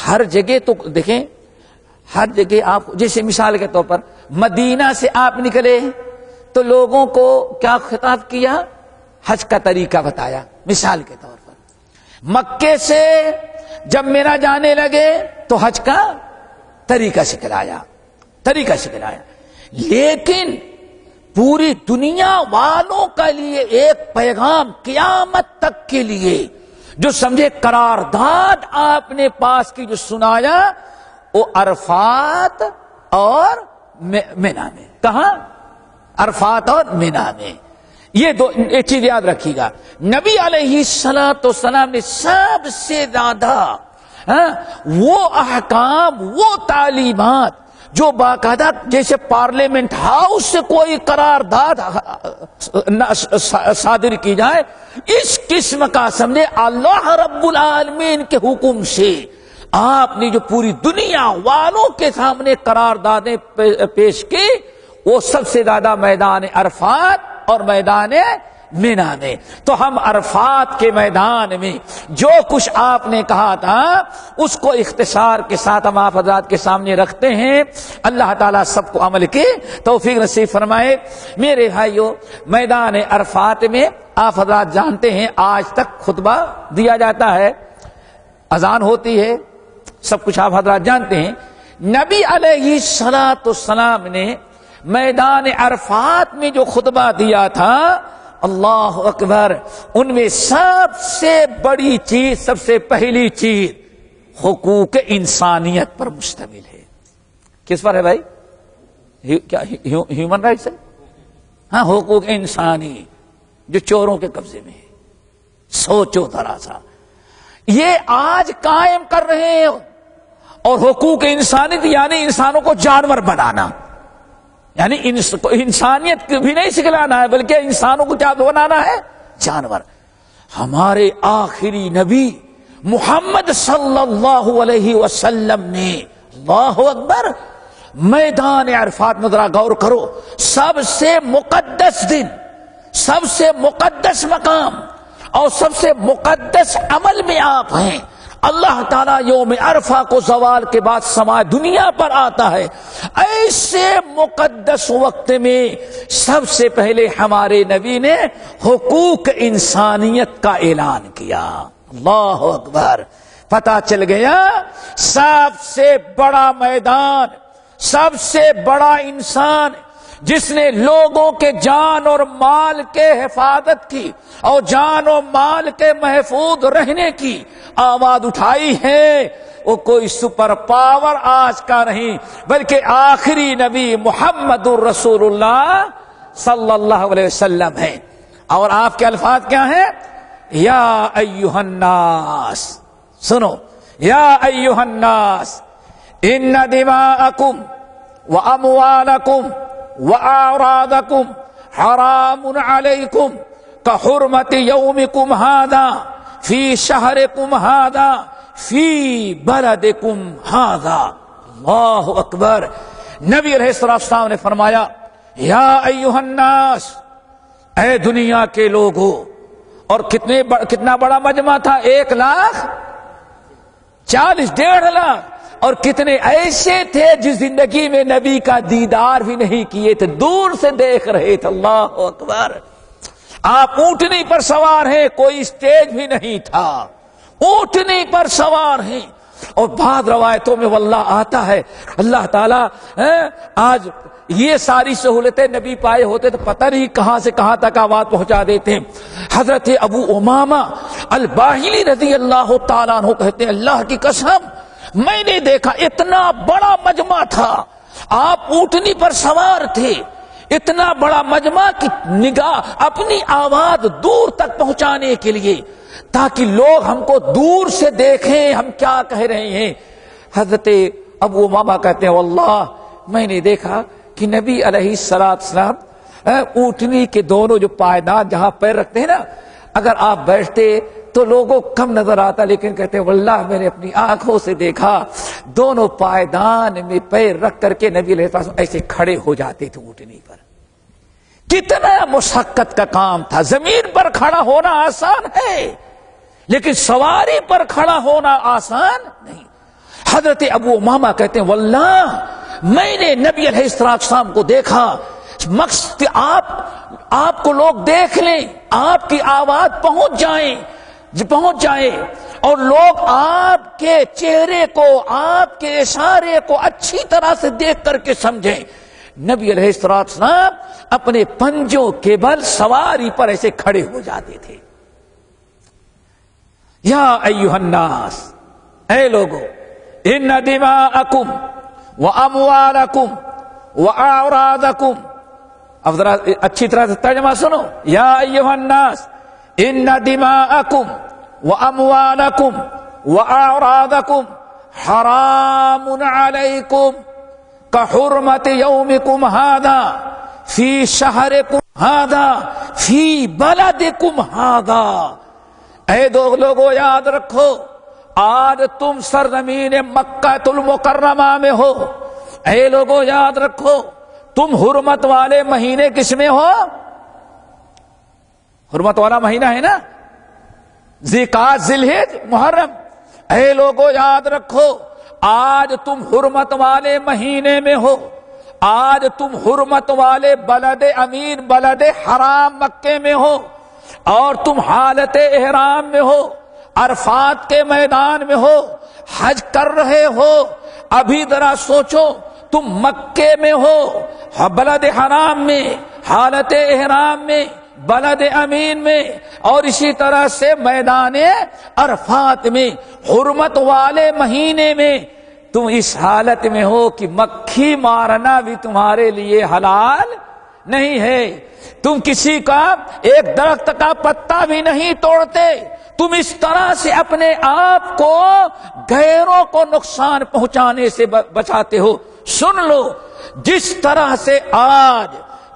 ہر جگہ تو دیکھیں، ہر جگہ آپ جیسے مثال کے طور پر مدینہ سے آپ نکلے تو لوگوں کو کیا خطاب کیا؟ حج کا طریقہ بتایا. مثال کے طور پر مکے سے جب میرا جانے لگے تو حج کا طریقہ سکھلایا. لیکن پوری دنیا والوں کے لیے ایک پیغام قیامت تک کے لیے جو سمجھے قرارداد آپ نے پاس کی جو سنایا، وہ عرفات اور مینا میں. کہاں؟ عرفات اور مینا میں. یہ دو ایک چیز یاد رکھیے گا. نبی علیہ الصلوۃ والسلام نے سب سے زیادہ وہ احکام، وہ تعلیمات جو باقاعدہ جیسے پارلیمنٹ ہاؤس سے کوئی قرارداد صادر کی جائے، اس قسم کا سمجھے اللہ رب العالمین کے حکم سے آپ نے جو پوری دنیا والوں کے سامنے قراردادیں پیش کی، وہ سب سے زیادہ میدان عرفات اور میدان مینا میں. تو ہم عرفات کے میدان میں جو کچھ آپ نے کہا تھا اس کو اختصار کے ساتھ ہم آپ حضرات کے سامنے رکھتے ہیں. اللہ تعالیٰ سب کو عمل کی توفیق نصیب فرمائے. میرے بھائیو، میدان عرفات میں آپ حضرات جانتے ہیں آج تک خطبہ دیا جاتا ہے، اذان ہوتی ہے، سب کچھ آپ حضرات جانتے ہیں. نبی علیہ الصلوۃ والسلام نے میدان عرفات میں جو خطبہ دیا تھا، اللہ اکبر، ان میں سب سے بڑی چیز، سب سے پہلی چیز حقوق انسانیت پر مشتمل ہے. کس پر ہے بھائی؟ کیا ہیومن رائٹس ہے؟ ہاں، حقوق انسانی جو چوروں کے قبضے میں ہے. سوچو ذرا سا، یہ آج قائم کر رہے ہیں. اور حقوق انسانیت یعنی انسانوں کو جانور بنانا، یعنی انسانیت بھی نہیں سکھلانا ہے بلکہ انسانوں کو کیا بنانا ہے؟ جانور. ہمارے آخری نبی محمد صلی اللہ علیہ وسلم نے، اللہ اکبر، میدان عرفات میں ذرا غور کرو، سب سے مقدس دن، سب سے مقدس مقام اور سب سے مقدس عمل میں آپ ہیں. اللہ تعالیٰ یوم عرفہ کو زوال کے بعد سماع دنیا پر آتا ہے. ایسے مقدس وقت میں سب سے پہلے ہمارے نبی نے حقوق انسانیت کا اعلان کیا. اللہ اکبر. پتہ چل گیا سب سے بڑا میدان، سب سے بڑا انسان جس نے لوگوں کے جان اور مال کے حفاظت کی اور جان و مال کے محفوظ رہنے کی آواز اٹھائی ہے، وہ کوئی سپر پاور آج کا نہیں بلکہ آخری نبی محمد الرسول اللہ صلی اللہ علیہ وسلم ہے. اور آپ کے الفاظ کیا ہیں؟ یا ایھا الناس، سنو، یا ایھا الناس ان دماءکم واموالکم وأعراضكم حرام عليكم كحرمة يومكم هذا في شهركم هذا في بلدكم هذا. اللہ اکبر. نبی علیہ السلام نے فرمایا، یا ایھا الناس، اے دنیا کے لوگوں. اور کتنا بڑا مجمع تھا؟ 1,40,000 1.5 لاکھ. اور کتنے ایسے تھے جس زندگی میں نبی کا دیدار بھی نہیں کیے تھے، دور سے دیکھ رہے تھے. اللہ اکبر. آپ اونٹنی پر سوار ہیں، کوئی اسٹیج بھی نہیں تھا، اونٹنی پر سوار ہیں. اور بعض روایتوں میں واللہ آتا ہے اللہ تعالیٰ آج یہ ساری سہولتیں نبی پائے ہوتے تو پتہ نہیں کہاں سے کہاں تک آواز پہنچا دیتے. حضرت ابو امامہ الباہلی رضی اللہ تعالیٰ عنہ کہتے ہیں، اللہ کی قسم میں نے دیکھا اتنا بڑا مجمع تھا، آپ اونٹنی پر سوار تھے، اتنا بڑا مجمع کی نگاہ اپنی آواز دور تک پہنچانے کے لیے تاکہ لوگ ہم کو دور سے دیکھیں ہم کیا کہہ رہے ہیں. حضرت ابو امامہ کہتے ہیں واللہ میں نے دیکھا کہ نبی علیہ السلام اونٹنی کے دونوں جو پائیدان جہاں پیر رکھتے ہیں نا، اگر آپ بیٹھتے تو لوگوں کم نظر آتا، لیکن کہتے ہیں واللہ میں نے اپنی آنکھوں سے دیکھا دونوں پائیدان میں پیر رکھ کر کے نبی علیہ السلام ایسے کھڑے ہو جاتے تھے اونٹنی پر. کتنا مشقت کا کام تھا. زمین پر کھڑا ہونا آسان ہے لیکن سواری پر کھڑا ہونا آسان نہیں. حضرت ابو امامہ کہتے ہیں واللہ میں نے نبی علیہ السلام کو دیکھا، مقصد آپ کو لوگ دیکھ لیں، آپ کی آواز پہنچ جائے اور لوگ آپ کے چہرے کو، آپ کے اشارے کو اچھی طرح سے دیکھ کر کے سمجھیں. نبی علیہ السلام اپنے پنجوں کے بل سواری پر ایسے کھڑے ہو جاتے تھے. یا ایھا الناس، اے لوگو، ان دماءکم واموالکم واعراضکم. اب ذرا اچھی طرح سے ترجمہ سنو. یا ایھا الناس ان دماءکم واموالکم واعراضکم حرام علیکم کحرمت یومکم ھذا فی شہرکم ھذا فی بلدکم ھذا. اے دو لوگوں یاد رکھو آج تم سرزمین مکہ المکرمہ میں ہو. اے لوگوں یاد رکھو تم حرمت والے مہینے کس میں ہو؟ حرمت والا مہینہ ہے نا، ذیقعدہ ذوالحجہ محرم. اے لوگوں یاد رکھو آج تم حرمت والے مہینے میں ہو. آج تم حرمت والے بلد امین بلد حرام مکے میں ہو اور تم حالت احرام میں ہو، عرفات کے میدان میں ہو، حج کر رہے ہو. ابھی ذرا سوچو تم مکے میں ہو، بلد حرام میں، حالت احرام میں، بلد امین میں، اور اسی طرح سے میدان عرفات میں، حرمت والے مہینے میں. تم اس حالت میں ہو کہ مکھی مارنا بھی تمہارے لیے حلال نہیں ہے. تم کسی کا ایک درخت کا پتا بھی نہیں توڑتے. تم اس طرح سے اپنے آپ کو غیروں کو نقصان پہنچانے سے بچاتے ہو. سن لو جس طرح سے آج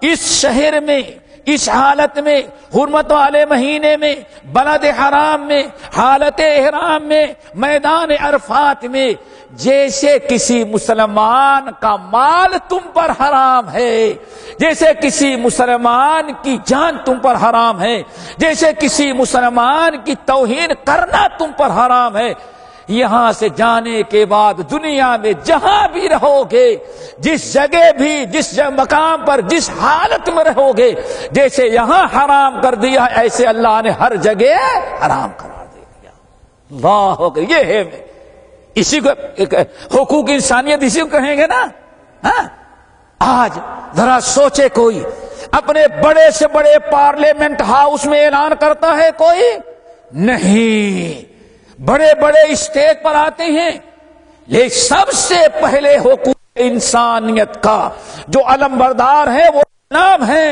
اس شہر میں اس حالت میں حرمت والے مہینے میں بلد حرام میں حالت احرام میں میدان عرفات میں جیسے کسی مسلمان کا مال تم پر حرام ہے، جیسے کسی مسلمان کی جان تم پر حرام ہے، جیسے کسی مسلمان کی توہین کرنا تم پر حرام ہے. یہاں سے جانے کے بعد دنیا میں جہاں بھی رہو گے، جس جگہ بھی جس مقام پر جس حالت میں رہو گے، جیسے یہاں حرام کر دیا ایسے اللہ نے ہر جگہ حرام قرار دے دیا. اللہ ہو گئی. یہ ہے اسی کو حقوق انسانیت اسی کو کہیں گے نا. آج ذرا سوچے کوئی اپنے بڑے سے بڑے پارلیمنٹ ہاؤس میں اعلان کرتا ہے کوئی نہیں. بڑے بڑے اسٹیج پر آتے ہیں لیکن سب سے پہلے حقوق انسانیت کا جو علم بردار ہے وہ نام ہے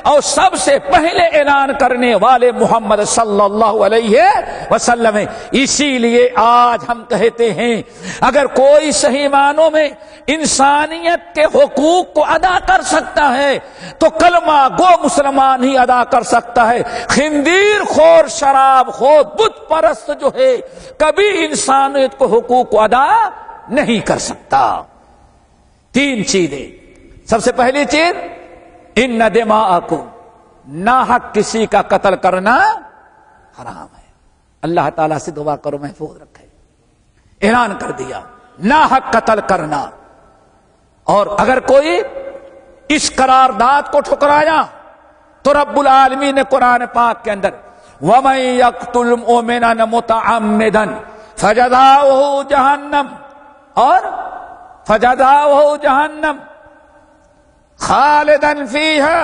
اور سب سے پہلے اعلان کرنے والے محمد صلی اللہ علیہ وسلم ہیں. اسی لیے آج ہم کہتے ہیں اگر کوئی صحیح معنوں میں انسانیت کے حقوق کو ادا کر سکتا ہے تو کلمہ گو مسلمان ہی ادا کر سکتا ہے. خنزیر خور شراب خور بت پرست جو ہے کبھی انسانیت کو حقوق کو ادا نہیں کر سکتا. 3 چیزیں. سب سے پہلی چیز ان دماءکم، ناحق کسی کا قتل کرنا حرام ہے. اللہ تعالیٰ سے دعا کرو محفوظ رکھے. اعلان کر دیا ناحق قتل کرنا. اور اگر کوئی اس قرارداد کو ٹھکرایا تو رب العالمین نے قرآن پاک کے اندر وَمَن يَقْتُلْ مُؤْمِنًا مُتَعَمِّدًا فَجَزَاؤُهُ جَهَنَّمَ اور فَجَزَاؤُهُ جَهَنَّمَ خالداً فِيهَا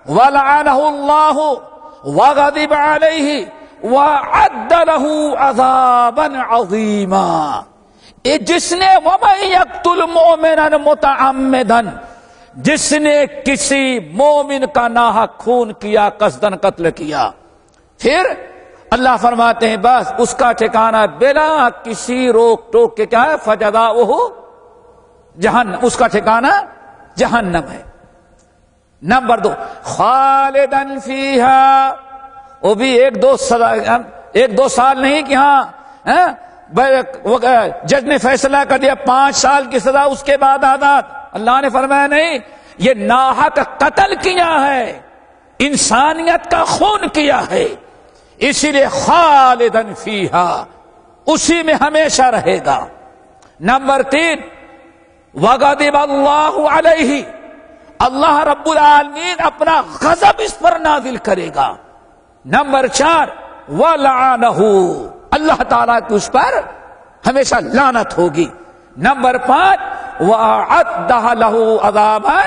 وَلَعَنَهُ اللَّهُ وَغَضِبَ عَلَيْهِ وَأَعَدَّ لَهُ عَذَابًا عَظِيمًا. جس نے وَمَن يَقْتُلْ مُؤْمِنًا مُتَعَمِّدًا، جس نے کسی مومن کا ناحق خون کیا، قصداً قتل کیا، پھر اللہ فرماتے ہیں بس اس کا ٹھکانہ بلا کسی روک ٹوک کے کیا ہے؟ فَجَزَاؤُهُ جہنم، اس کا ٹھکانہ جہنم ہے. نمبر 2 خالداً فیہا، وہ بھی 1-2 سال نہیں کہ ہاں جج نے فیصلہ کر دیا 5 سال کی سزا اس کے بعد آزاد. اللہ نے فرمایا نہیں، یہ ناحق قتل کیا ہے، انسانیت کا خون کیا ہے، اسی لیے خالداً فیہا، اسی میں ہمیشہ رہے گا. نمبر 3 وغضب اللہ علیہ، اللہ رب العالمین اپنا غضب اس پر نازل کرے گا. نمبر 4 وَلَعَنَهُ، اللہ تعالیٰ کی اس پر ہمیشہ لعنت ہوگی. نمبر 5 وَأَعَدَّ لَهُ عَذَابًا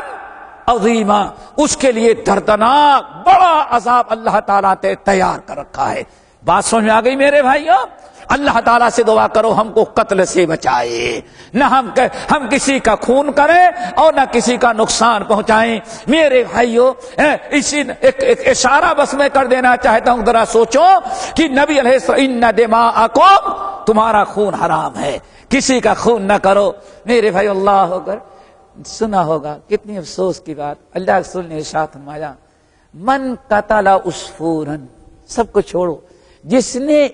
عَظِيمًا، اس کے لیے دردناک بڑا عذاب اللہ تعالیٰ نے تیار کر رکھا ہے. بات سمجھ میں آ گئی میرے بھائیوں؟ اللہ تعالیٰ سے دعا کرو ہم کو قتل سے بچائے، نہ ہم کسی کا خون کریں اور نہ کسی کا نقصان پہنچائیں۔ میرے بھائیوں اسی ایک اشارہ بس میں کر دینا چاہتا ہوں، ذرا سوچو کہ نبی علیہ السلام ان دماءکم، تمہارا خون حرام ہے، کسی کا خون نہ کرو۔ میرے بھائی اللہ اکبر، سنا ہوگا کتنی افسوس کی بات، اللہ کے رسول نے ارشاد فرمایا من قتل عصفورا، سب کو چھوڑو، جس نے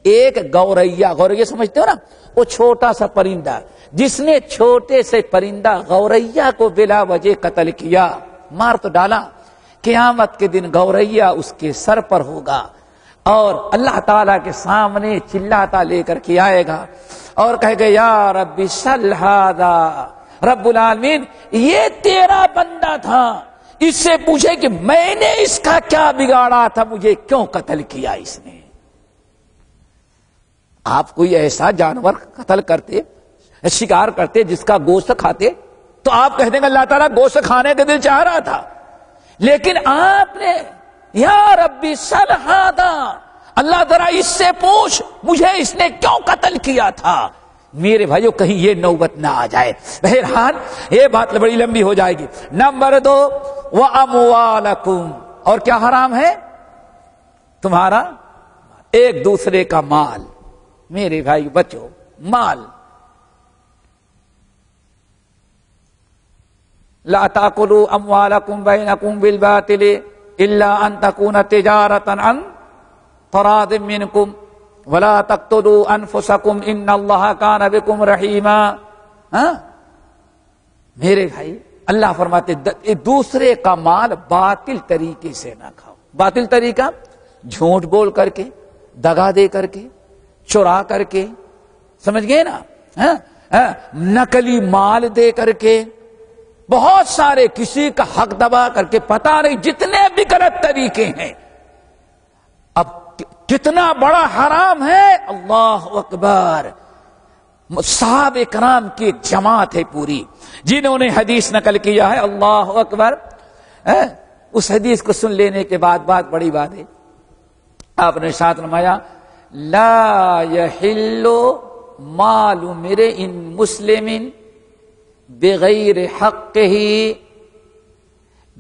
ایک گوریا سمجھتے ہو نا، وہ چھوٹا سا پرندہ، جس نے چھوٹے سے پرندہ گوریا کو بلا وجہ قتل کیا، مار تو ڈالا، قیامت کے دن گوریا اس کے سر پر ہوگا اور اللہ تعالیٰ کے سامنے چلاتا لے کر کے آئے گا اور کہے گا یا ربی صل ھذا، رب العالمین یہ تیرا بندہ تھا، اس سے پوچھے کہ میں نے اس کا کیا بگاڑا تھا، مجھے کیوں قتل کیا اس نے۔ آپ کوئی ایسا جانور قتل کرتے، شکار کرتے، جس کا گوشت کھاتے، تو آپ کہہ دیں گے اللہ تعالیٰ گوشت کھانے کے دل چاہ رہا تھا، لیکن آپ نے یا ربی صل ھذا، اللہ ذرا اس سے پوچھ مجھے اس نے کیوں قتل کیا تھا۔ میرے بھائیو کہیں یہ نوبت نہ آ جائے۔ بہرحال یہ بات بڑی لمبی ہو جائے گی۔ نمبر 2 وَأَمْوَالَكُمْ، اور کیا حرام ہے؟ تمہارا ایک دوسرے کا مال۔ میرے بھائی بچو، مال لا تاکلوا اموالکم بینکم بالباطل الا ان تکون تجارۃ عن تراض منکم ولا تقتلوا انفسکم ان اللہ کان بکم رحیما۔ میرے بھائی اللہ فرماتے دوسرے کا مال باطل طریقے سے نہ کھاؤ۔ باطل طریقہ جھوٹ بول کر کے، دغا دے کر کے، چورا کر کے، سمجھ گئے نا، نقلی مال دے کر کے، بہت سارے کسی کا حق دبا کر کے، پتہ نہیں جتنے بھی غلط طریقے ہیں۔ اب کتنا بڑا حرام ہے، اللہ اکبر۔ صحابہ کرام کی ایک جماعت ہے پوری جنہوں نے حدیث نقل کیا ہے، اللہ اکبر۔ اس حدیث کو سن لینے کے بعد بات بڑی بات ہے، آپ نے ارشاد فرمایا لا یحل مال امرئ مسلم بغیر حقہ،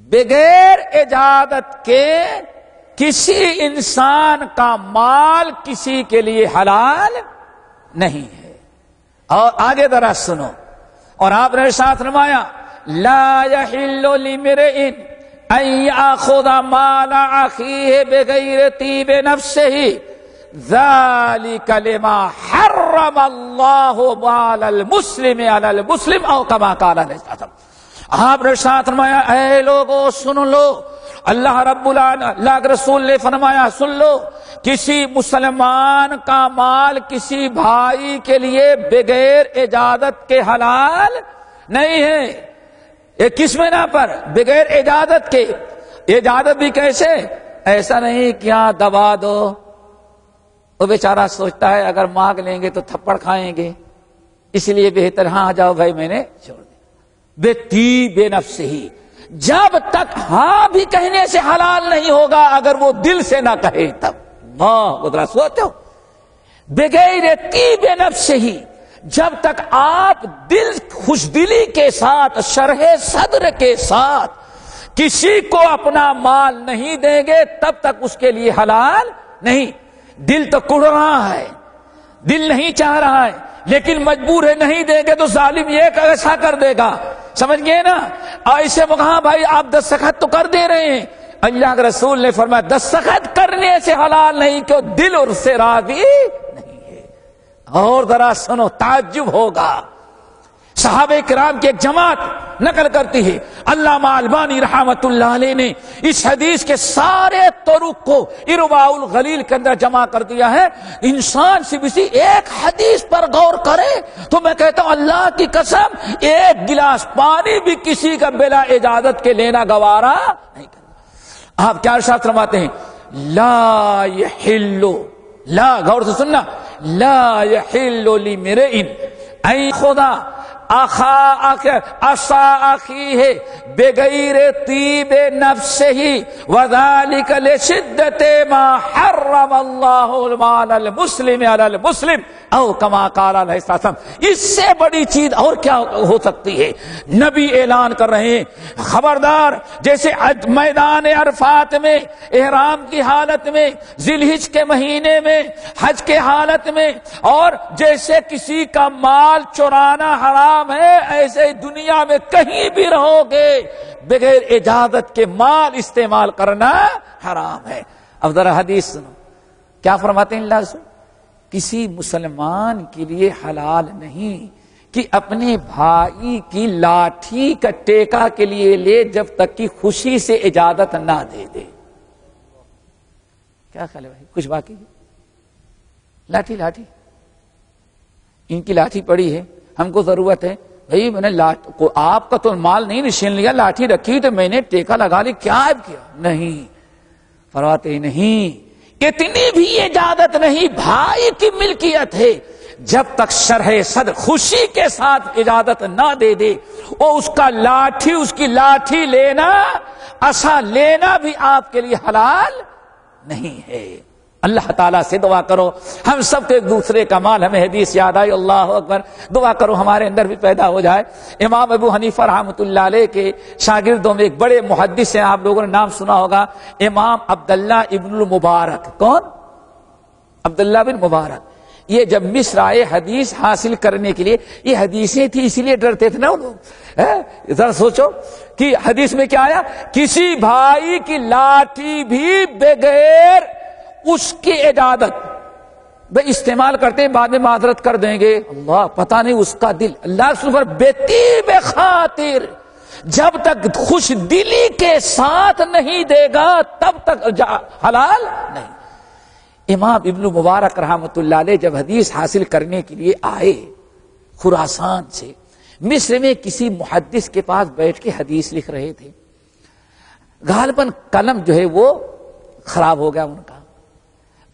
بغیر اجازت کے کسی انسان کا مال کسی کے لیے حلال نہیں ہے۔ اور آگے ذرا سنو، اور آپ نے ارشاد فرمایا لا یحل لامرئ ان یاخذ مال اخیہ بغیر طیب نفسہ ذالک لما حرم اللہ مال المسلم علی المسلم او کما قال علیہ السلام۔ آپ نے ارشاد فرمایا اے لوگو سن لو، اللہ رب العالمین، اللہ کے رسول نے فرمایا سن لو، کسی مسلمان کا مال کسی بھائی کے لیے بغیر اجازت کے حلال نہیں ہے۔ یہ کس بنا پر؟ بغیر اجازت کے۔ اجازت بھی کیسے؟ ایسا نہیں کہ یہاں دبا دو، وہ بیچارہ سوچتا ہے اگر مانگ لیں گے تو تھپڑ کھائیں گے، اس لیے بہتر ہاں جاؤ بھائی میں نے چھوڑ دیا۔ بے طیب نفس ہی، جب تک ہاں بھی کہنے سے حلال نہیں ہوگا اگر وہ دل سے نہ کہے تب۔ اللہ ذرا سوچو، بغیر طیب نفس ہی، جب تک آپ دل خوش دلی کے ساتھ، شرح صدر کے ساتھ کسی کو اپنا مال نہیں دیں گے تب تک اس کے لیے حلال نہیں۔ دل تو کڑ رہا ہے، دل نہیں چاہ رہا ہے، لیکن مجبور ہے، نہیں دیں گے تو ظالم یہ ایسا کر دے گا، سمجھ گئے نا۔ ایسے میں کہا بھائی آپ دستخط تو کر دے رہے ہیں، اللہ کے رسول نے فرمایا دستخط کرنے سے حلال نہیں کہ دل اور سے راضی نہیں ہے۔ اور ذرا سنو، تعجب ہوگا، صحابہ کرام کی ایک جماعت نقل کرتی ہے، علامہ البانی رحمۃ اللہ علیہ نے اس حدیث کے سارے طرق کو ارواء الغلیل کے اندر جمع کر دیا ہے۔ انسان صرف اسی ایک حدیث پر غور کرے تو میں کہتا ہوں اللہ کی قسم ایک گلاس پانی بھی کسی کا بلا اجازت کے لینا گوارا نہیں کرنا۔ آپ کیا ارشاد فرماتے ہیں؟ لا یحل، لا، غور سے سننا، لا یحل لامرئ ان خدا اخیہ بغیر طیب نفسہ وذالک لشدۃ ما حرم اللہ المال المسلم علی المسلم او کما قال علیہ السلام. اس سے بڑی چیز اور کیا ہو سکتی ہے؟ نبی اعلان کر رہے ہیں خبردار، جیسے میدان عرفات میں احرام کی حالت میں، ذی الحج کے مہینے میں، حج کے حالت میں، اور جیسے کسی کا مال چرانا حرام ہے، ایسے دنیا میں کہیں بھی رہو گے بغیر اجازت کے مال استعمال کرنا حرام ہے. اب ذرا حدیث سنو کیا فرماتے ہیں اللہ رسول. کسی مسلمان کے لیے حلال نہیں کہ اپنے بھائی کی لاٹھی کا ٹیکا کے لیے لے جب تک کہ خوشی سے اجازت نہ دے دے. کیا خیال ہے بھائی؟ کچھ باقی لاٹھی ان کی لاٹھی پڑی ہے، ہم کو ضرورت ہے بھائی، میں نے آپ کا تو مال نہیں چھین لیا، لاٹھی رکھی تو میں نے ٹیکا لگا لی، کیا عیب کیا؟ نہیں، فرماتے نہیں، اتنی بھی اجازت نہیں، بھائی کی ملکیت ہے، جب تک شرح صدر خوشی کے ساتھ اجازت نہ دے دے وہ اس کی لاٹھی لینا، عصا لینا بھی آپ کے لیے حلال نہیں ہے. اللہ تعالیٰ سے دعا کرو ہم سب کے ایک دوسرے کا مال، ہمیں حدیث یاد آئی، اللہ اکبر، دعا کرو ہمارے اندر بھی پیدا ہو جائے. امام ابو حنیفہ رحمۃ اللہ علیہ کے شاگردوں میں ایک بڑے محدث ہیں، آپ لوگوں نے نام سنا ہوگا، امام عبداللہ ابن المبارک. کون؟ عبداللہ بن مبارک. یہ جب مصر آئے حدیث حاصل کرنے کے لیے، یہ حدیثیں تھی اسی لیے ڈرتے تھے نا وہ لوگ. ذرا سوچو کہ حدیث میں کیا آیا، کسی بھائی کی لاٹھی بھی بغیر اس کی اجازت بھائی استعمال کرتے ہیں، بعد میں معذرت کر دیں گے، اللہ پتہ نہیں اس کا دل، اللہ سبحانہ بے خاطر جب تک خوش دلی کے ساتھ نہیں دے گا تب تک حلال نہیں. امام ابن مبارک رحمۃ اللہ علیہ جب حدیث حاصل کرنے کے لیے آئے خراسان سے، مصر میں کسی محدث کے پاس بیٹھ کے حدیث لکھ رہے تھے. غالباً قلم جو ہے وہ خراب ہو گیا ان کا.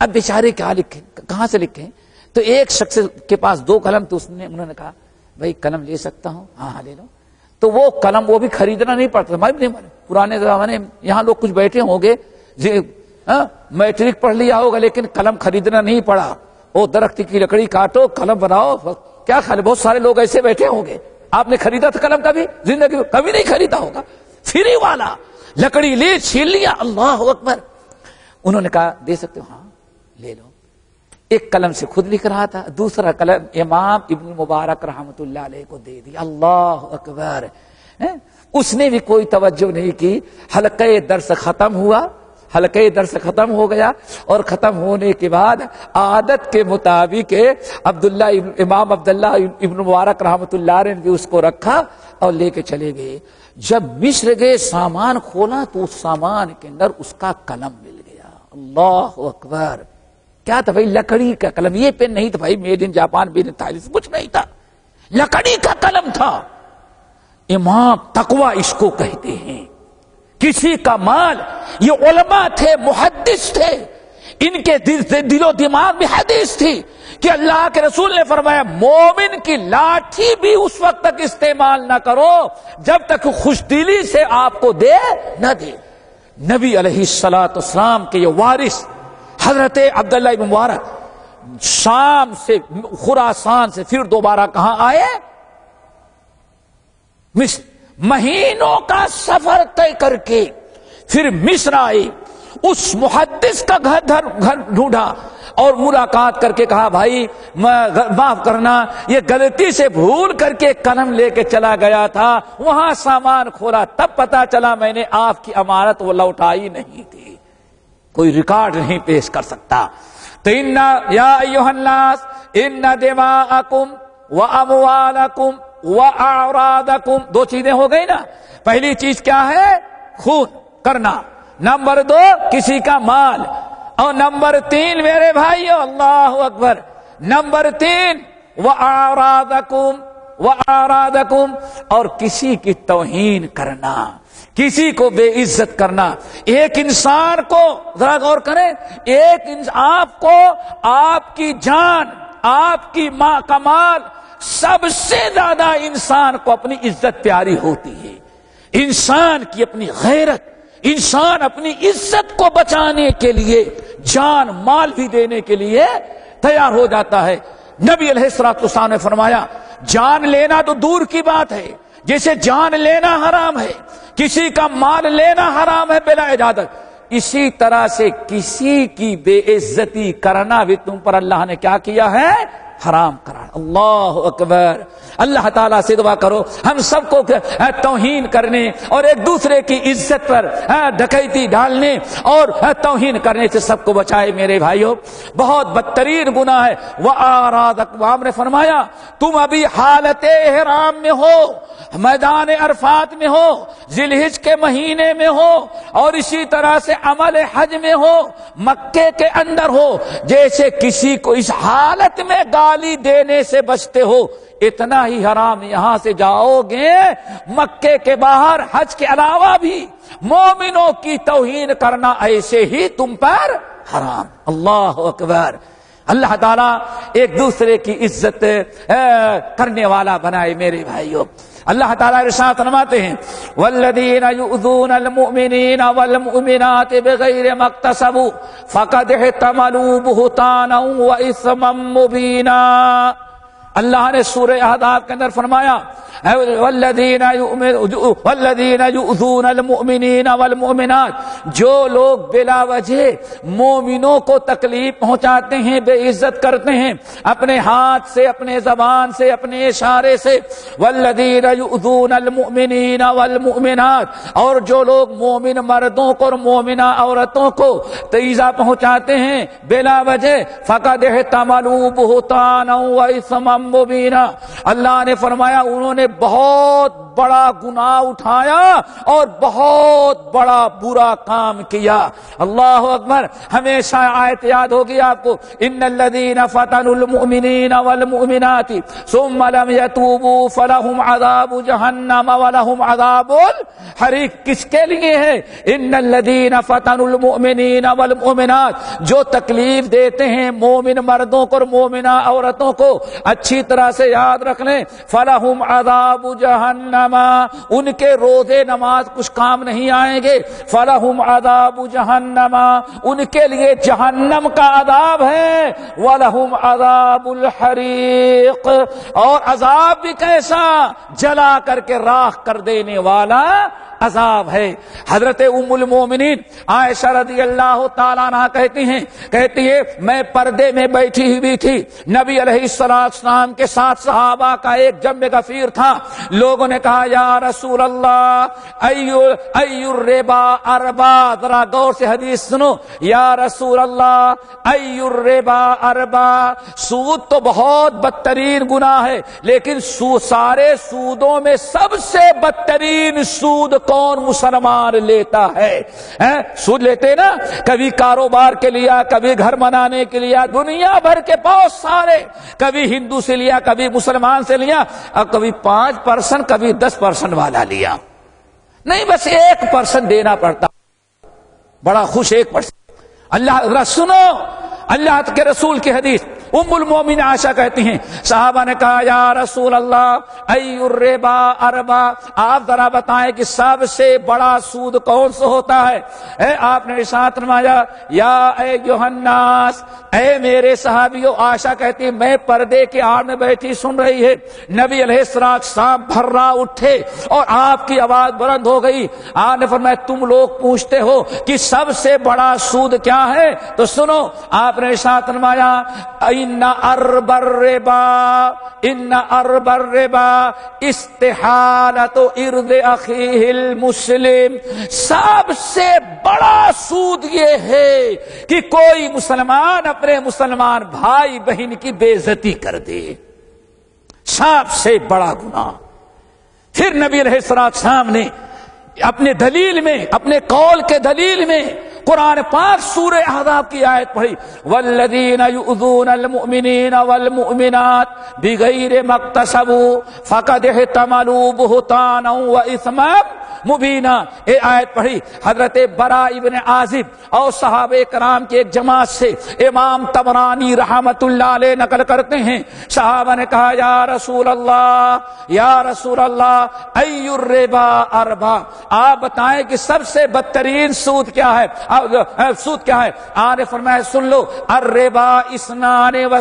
اب بیچارے کیا لکھیں، کہاں سے لکھیں؟ تو ایک شخص کے پاس 2 قلم، تو انہوں نے کہا بھائی قلم لے سکتا ہوں؟ ہاں لے لو. تو وہ قلم وہ بھی خریدنا نہیں پڑتا. پرانے زمانے یہاں لوگ کچھ بیٹھے ہوں گے، میٹرک پڑھ لیا ہوگا لیکن قلم خریدنا نہیں پڑا. وہ درخت کی لکڑی کاٹو قلم بناؤ، کیا خیال؟ بہت سارے لوگ ایسے بیٹھے ہوں گے. آپ نے خریدا تھا قلم کبھی زندگی میں؟ کبھی نہیں خریدا ہوگا. فری والا لکڑی لی، چھین لیا، اللہ اکبر. انہوں نے کہا دے سکتے ہو؟ ہاں لے لو. ایک قلم سے خود لکھ رہا تھا، دوسرا قلم امام ابن مبارک رحمۃ اللہ علیہ کو دے دیا. اللہ اکبر. اس نے بھی کوئی توجہ نہیں کی. حلقہ درس ختم ہوا، حلقہ درس ختم ہو گیا، اور ختم ہونے کے بعد عادت کے مطابق امام عبداللہ ابن مبارک رحمۃ اللہ علیہ نے بھی اس کو رکھا اور لے کے چلے گئے. جب مصر گئے سامان کھولا تو اس سامان کے اندر اس کا قلم مل گیا. اللہ اکبر. کیا تھا بھائی؟ لکڑی کا قلم. یہ پین نہیں تھا بھائی made in Japan, made in Thailand, کچھ نہیں تھا، لکڑی کا قلم تھا. امام تقوی اس کو کہتے ہیں. کسی کا مال، یہ علماء تھے، محدث تھے، ان کے دل و دماغ میں حدیث تھی کہ اللہ کے رسول نے فرمایا مومن کی لاٹھی بھی اس وقت تک استعمال نہ کرو جب تک خوش دلی سے آپ کو دے نہ دے. نبی علیہ الصلوۃ والسلام کے یہ وارث حضرت عبداللہ ابن مبارک شام سے، خراسان سے پھر دوبارہ کہاں آئے؟ مصر. مہینوں کا سفر طے کر کے پھر مصر آئے. اس محدث کا گھر ڈھونڈا اور ملاقات کر کے کہا بھائی معاف کرنا، یہ غلطی سے بھول کر کے قلم لے کے چلا گیا تھا، وہاں سامان کھولا تب پتا چلا میں نے آپ کی امانت وہ لوٹائی نہیں تھی. کوئی ریکارڈ نہیں پیش کر سکتا. تو یا ایھا الناس ان دماءکم واموالکم وَأَعْرَاضَكُمْ، 2 چیزیں ہو گئی نا. پہلی چیز کیا ہے؟ خون کرنا. نمبر 2 کسی کا مال. اور نمبر 3 میرے بھائیو، اللہ اکبر، نمبر 3 وَأَعْرَاضَكُمْ، اور کسی کی توہین کرنا، کسی کو بے عزت کرنا. ایک انسان کو ذرا غور کریں، ایک آپ کو آپ کی جان، آپ کی ماں کا مال سب سے زیادہ انسان کو اپنی عزت پیاری ہوتی ہے، انسان کی اپنی غیرت، انسان اپنی عزت کو بچانے کے لیے جان مال بھی دینے کے لیے تیار ہو جاتا ہے۔ نبی علیہ الصلوۃ والسلام نے فرمایا جان لینا تو دور کی بات ہے، جیسے جان لینا حرام ہے، کسی کا مال لینا حرام ہے بلا اجازت، اسی طرح سے کسی کی بے عزتی کرنا بھی تم پر اللہ نے کیا کیا ہے؟ حرام کرا۔ اللہ اکبر۔ اللہ تعالیٰ سے دعا کرو ہم سب کو توہین کرنے اور ایک دوسرے کی عزت پر ڈکیتی ڈالنے اور توہین کرنے سے سب کو بچائے۔ میرے بھائیوں بہت بدترین گناہ ہے۔ وَآرَادَكُمْ نے فرمایا تم ابھی حالت احرام میں ہو، میدان عرفات میں ہو، ذی الحج کے مہینے میں ہو، اور اسی طرح سے عمل حج میں ہو، مکے کے اندر ہو، جیسے کسی کو اس حالت میں گالی دینے سے بچتے ہو، اتنا ہی حرام یہاں سے جاؤ گے مکے کے باہر حج کے علاوہ بھی مومنوں کی توہین کرنا ایسے ہی تم پر حرام۔ اللہ اکبر۔ اللہ تعالیٰ ایک دوسرے کی عزت کرنے والا بنائے۔ میرے بھائیوں اللہ تعالیٰ ارشاد فرماتے ہیں والذین یؤذون المؤمنین والمؤمنات بغیر ما اکتسبوا فقد احتملوا بہتانا واثما مبینا۔ اللہ نے سورہ احزاب کے اندر فرمایا والذین یؤذون المؤمنین والمؤمنات، جو لوگ بلا وجہ مومنوں کو تکلیف پہنچاتے ہیں، بے عزت کرتے ہیں اپنے ہاتھ سے، اپنے زبان سے، اپنے اشارے سے، والذین یؤذون المؤمنین والمؤمنات، اور جو لوگ مومن مردوں کو اور مومنہ عورتوں کو ایذا پہنچاتے ہیں بلا وجہ، فقد احتملوا بہتانا واثما مبینا، اللہ نے فرمایا انہوں نے بہت بڑا گناہ اٹھایا اور بہت بڑا برا کام کیا۔ اللہ اکبر۔ ہمیشہ آیت یاد ہوگی آپ کو ان الذین فتنوا المؤمنین والمؤمنات ثم لم يتوبوا فلهم عذاب جہنم ولهم عذاب الحریق۔ کس کے لیے ہے؟ ان الذین فتنوا المؤمنین والمؤمنات، جو تکلیف دیتے ہیں مومن مردوں کو اور مومنہ عورتوں کو، اچھی طرح سے یاد رکھ لیں فلہم عذاب جہنم، ان کے روزے نماز کچھ کام نہیں آئیں گے، فلہم عذاب جہنم، ان کے لیے جہنم کا عذاب ہے، ولہم عذاب الحریق، اور عذاب بھی کیسا؟ جلا کر کے راکھ کر دینے والا عذاب ہے۔ حضرت ام المومنین عائشہ رضی اللہ تعالیٰ عنہ کہتی ہے میں پردے میں بیٹھی ہوئی تھی، نبی علیہ السلام کے ساتھ صحابہ کا ایک جمع غفیر تھا، لوگوں نے کہا یا رسول اللہ ای الربا اربا، ذرا غور سے حدیث سنو، یا رسول اللہ ای الربا اربا، سود تو بہت بدترین گناہ ہے، لیکن سارے سودوں میں سب سے بدترین سود کون مسلمان لیتا ہے؟ سود لیتے نا، کبھی کاروبار کے لیا، کبھی گھر بنانے کے لیا، دنیا بھر کے بہت سارے، کبھی ہندو سے لیا، کبھی مسلمان سے لیا، اور کبھی 5% کبھی 10% والا لیا، نہیں بس 1% دینا پڑتا، بڑا خوش 1%۔ اللہ سنو اللہ کے رسول کی حدیث، ام المومنین عائشہ کہتی ہیں صحابہ نے کہا یا رسول اللہ ای الربا اربا، آپ ذرا بتائیں کہ سب سے بڑا سود کون سا ہوتا ہے؟ آپ نے ارشاد فرمایا یا ایھا الناس، اے میرے صحابیوں۔ عائشہ کہتی ہے میں پردے کی آڑ میں بیٹھی سن رہی ہے، نبی علیہ السلام بھرا اٹھے اور آپ کی آواز بلند ہو گئی، آپ نے فرمایا تم لوگ پوچھتے ہو کہ سب سے بڑا سود کیا ہے؟ تو سنو، آپ نے ارشاد فرمایا ان ارب الربا استحالۃ ارض اخیہ المسلم، سب سے بڑا سود یہ ہے کہ کوئی مسلمان اپنے مسلمان بھائی بہن کی بے عزتی کر دے، سب سے بڑا گناہ۔ پھر نبی علیہ السلام نے اپنے دلیل میں، اپنے قول کے دلیل میں قرآن پاک سورہ احزاب کی آیت پڑھی والذین یؤذون المؤمنین والمؤمنات بغیر ما اکتسبوا فقد احتملوا بہتانا واثما مبینا، یہ آیت پڑھی حضرت برا ابن عازب اور صحابہ کرام کی ایک جماعت سے امام طبرانی رحمت اللہ علیہ نقل کرتے ہیں، صحابہ نے کہا یا رسول اللہ ای الربا اربا، آپ بتائیں کہ سب سے بدترین سود کیا ہے؟ سود کیا ہے؟ آپ نے فرمایا سن لو، الربا اثنان و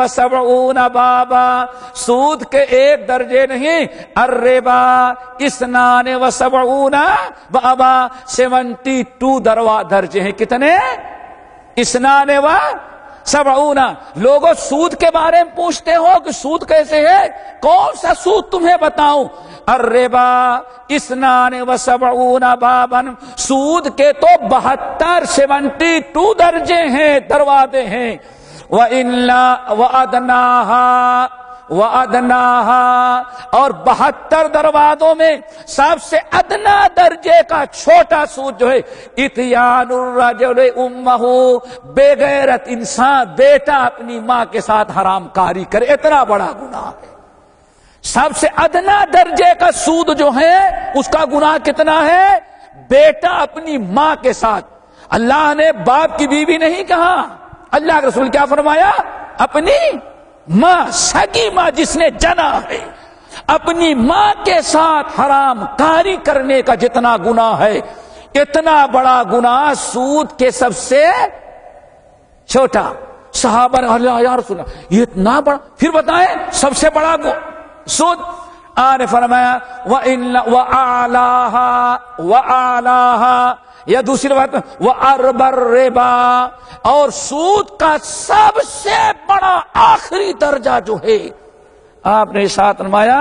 سبعون بابا، سود کے ایک درجے نہیں، الربا اثنان و سبعون بابا، 72 درجے ہیں۔ کتنے؟ اثنان و سبعون۔ لوگوں سود کے بارے میں پوچھتے ہو کہ سود کیسے ہے، کون سا سود تمہیں بتاؤں؟ الربا اثنان و سبعون بابا، سود کے تو 72 درجے ہیں، دروازے ہیں۔ وَأَدْنَاهَا، اور 72 دروازوں میں سب سے ادنا درجے کا چھوٹا سود جو ہے اتیان الرجل امہ، بے غیرت انسان بیٹا اپنی ماں کے ساتھ حرام کاری کرے، اتنا بڑا گناہ ہے۔ سب سے ادنا درجے کا سود جو ہے اس کا گناہ کتنا ہے؟ بیٹا اپنی ماں کے ساتھ۔ اللہ نے باپ کی بیوی نہیں کہا، اللہ کے رسول کیا فرمایا؟ اپنی ماں، سگی ماں جس نے جنا ہے، اپنی ماں کے ساتھ حرام کاری کرنے کا جتنا گناہ ہے، اتنا بڑا گناہ سود کے سب سے چھوٹا۔ صحابہ نے اللہ یا رسول اللہ یہ اتنا بڑا، پھر بتائیں سب سے بڑا سود؟ آنے فرمایا وَأَعْلَاهَا، یا دوسری بات وَأَرْبَ الرِّبَا، اور سود کا سب سے بڑا آخری درجہ جو ہے آپ نے ساتھ فرمایا